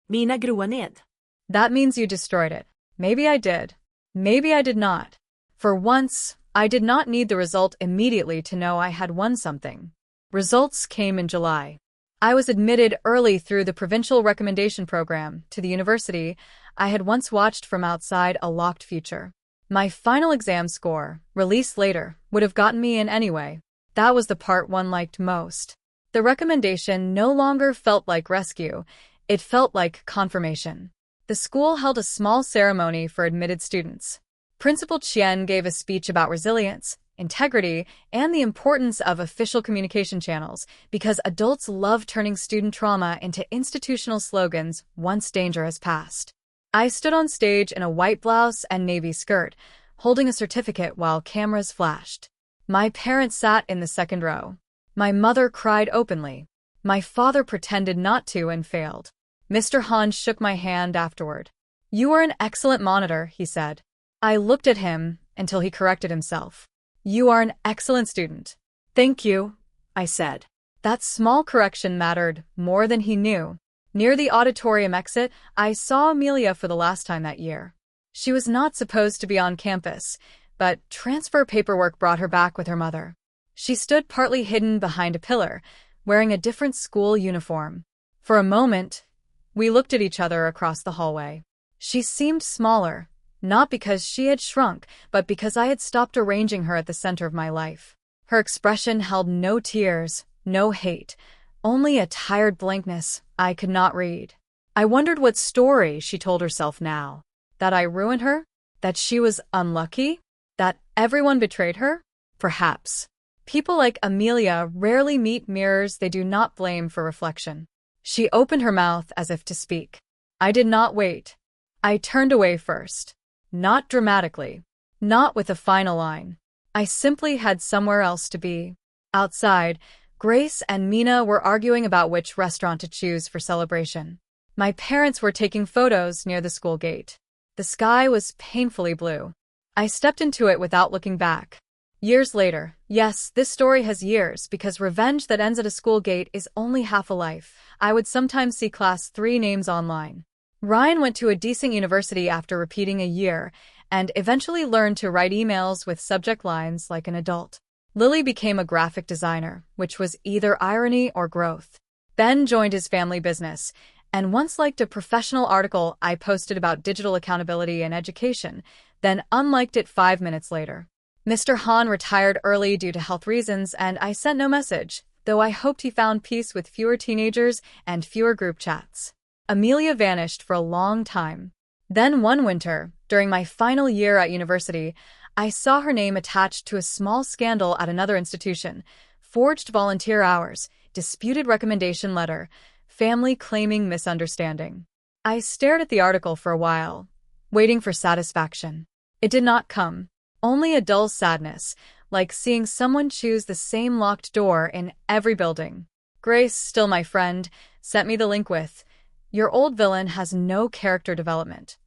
Mina grua ned. "That means you destroyed it." Maybe I did. Maybe I did not. For once, I did not need the result immediately to know I had won something. Results came in July. I was admitted early through the provincial recommendation program to the university I had once watched from outside a locked future. My final exam score, released later, would have gotten me in anyway. That was the part one liked most. The recommendation no longer felt like rescue. It felt like confirmation. The school held a small ceremony for admitted students. Principal Chen gave a speech about resilience, integrity, and the importance of official communication channels, because adults love turning student trauma into institutional slogans once danger has passed. I stood on stage in a white blouse and navy skirt, holding a certificate while cameras flashed. My parents sat in the second row. My mother cried openly. My father pretended not to and failed. Mr. Han shook my hand afterward. "You are an excellent monitor," he said. I looked at him until he corrected himself. "You are an excellent student." "Thank you," I said. That small correction mattered more than he knew. Near the auditorium exit, I saw Amelia for the last time that year. She was not supposed to be on campus, but transfer paperwork brought her back with her mother. She stood partly hidden behind a pillar, wearing a different school uniform. For a moment, we looked at each other across the hallway. She seemed smaller, not because she had shrunk, but because I had stopped arranging her at the center of my life. Her expression held no tears, No hate. Only a tired blankness I could not read. I wondered what story she told herself now. That I ruined her? That she was unlucky? That everyone betrayed her? Perhaps. People like Amelia rarely meet mirrors they do not blame for reflection. She opened her mouth as if to speak. I did not wait. I turned away first. Not dramatically. Not with a final line. I simply had somewhere else to be. Outside, Grace and Mina were arguing about which restaurant to choose for celebration. My parents were taking photos near the school gate. The sky was painfully blue. I stepped into it without looking back. Years later, yes, this story has years because revenge that ends at a school gate is only half a life. I would sometimes see class 3 names online. Ryan went to a decent university after repeating a year and eventually learned to write emails with subject lines like an adult. Lily became a graphic designer, which was either irony or growth. Ben joined his family business and once liked a professional article I posted about digital accountability and education, then unliked it 5 minutes later. Mr. Han retired early due to health reasons, and I sent no message, though I hoped he found peace with fewer teenagers and fewer group chats. Amelia vanished for a long time. Then one winter, during my final year at university, I saw her name attached to a small scandal at another institution: forged volunteer hours, disputed recommendation letter, family claiming misunderstanding. I stared at the article for a while, waiting for satisfaction. It did not come. Only a dull sadness, like seeing someone choose the same locked door in every building. Grace, still my friend, sent me the link with, "Your old villain has no character development."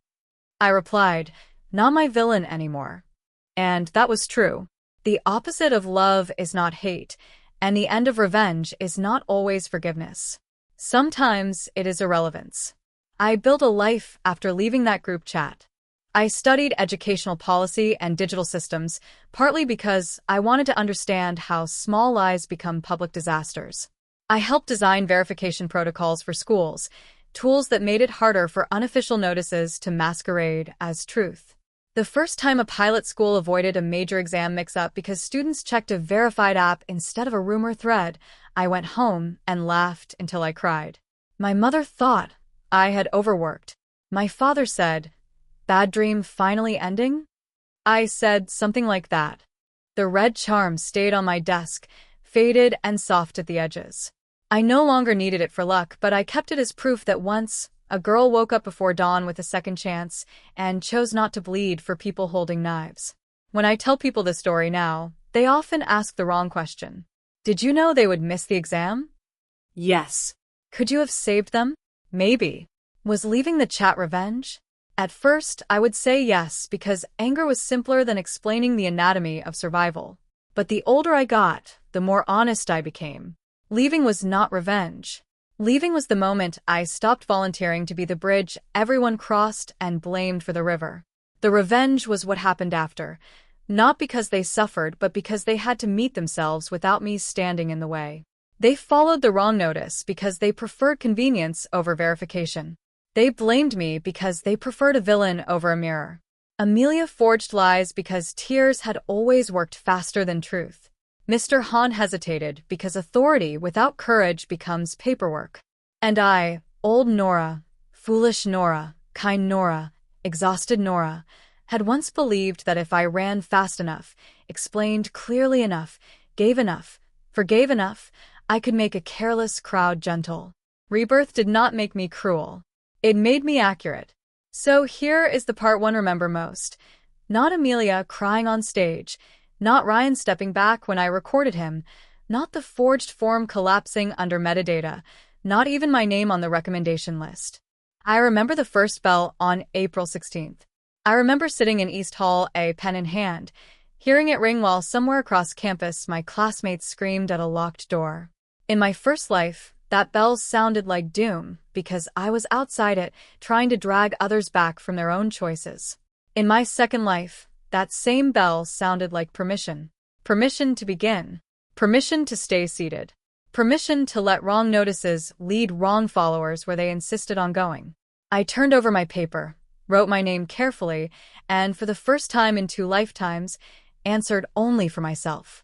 I replied, "Not my villain anymore." And that was true. The opposite of love is not hate, and the end of revenge is not always forgiveness. Sometimes it is irrelevance. I built a life after leaving that group chat. I studied educational policy and digital systems, partly because I wanted to understand how small lies become public disasters. I helped design verification protocols for schools, tools that made it harder for unofficial notices to masquerade as truth. The first time a pilot school avoided a major exam mix-up because students checked a verified app instead of a rumor thread, I went home and laughed until I cried. My mother thought I had overworked. My father said, "Bad dream finally ending?" I said something like that. The red charm stayed on my desk, faded and soft at the edges. I no longer needed it for luck, but I kept it as proof that once, a girl woke up before dawn with a second chance and chose not to bleed for people holding knives. When I tell people this story now, they often ask the wrong question. Did you know they would miss the exam? Yes. Could you have saved them? Maybe. Was leaving the chat revenge? At first, I would say yes, because anger was simpler than explaining the anatomy of survival. But the older I got, the more honest I became. Leaving was not revenge. Leaving was the moment I stopped volunteering to be the bridge everyone crossed and blamed for the river. The revenge was what happened after, not because they suffered, but because they had to meet themselves without me standing in the way. They followed the wrong notice because they preferred convenience over verification. They blamed me because they preferred a villain over a mirror. Amelia forged lies because tears had always worked faster than truth. Mr. Han hesitated because authority without courage becomes paperwork. And I, old Nora, foolish Nora, kind Nora, exhausted Nora, had once believed that if I ran fast enough, explained clearly enough, gave enough, forgave enough, I could make a careless crowd gentle. Rebirth did not make me cruel. It made me accurate. So here is the part one remember most. Not Amelia crying on stage, not Ryan stepping back when I recorded him, not the forged form collapsing under metadata, not even my name on the recommendation list. I remember the first bell on April 16th. I remember sitting in East Hall, a pen in hand, hearing it ring while somewhere across campus my classmates screamed at a locked door. In my first life, that bell sounded like doom because I was outside it, trying to drag others back from their own choices. In my second life, that same bell sounded like permission. Permission to begin. Permission to stay seated. Permission to let wrong notices lead wrong followers where they insisted on going. I turned over my paper, wrote my name carefully, and for the first time in 2 lifetimes, answered only for myself.